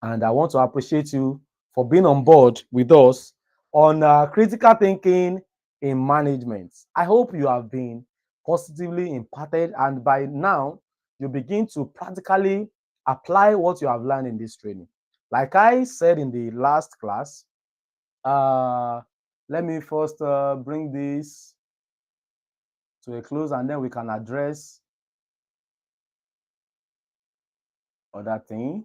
and I want to appreciate you for being on board with us on critical thinking in management. I hope you have been positively impacted, and by now you begin to practically apply what you have learned in this training. Like I said in the last class, let me first bring this to a close, and then we can address other thing.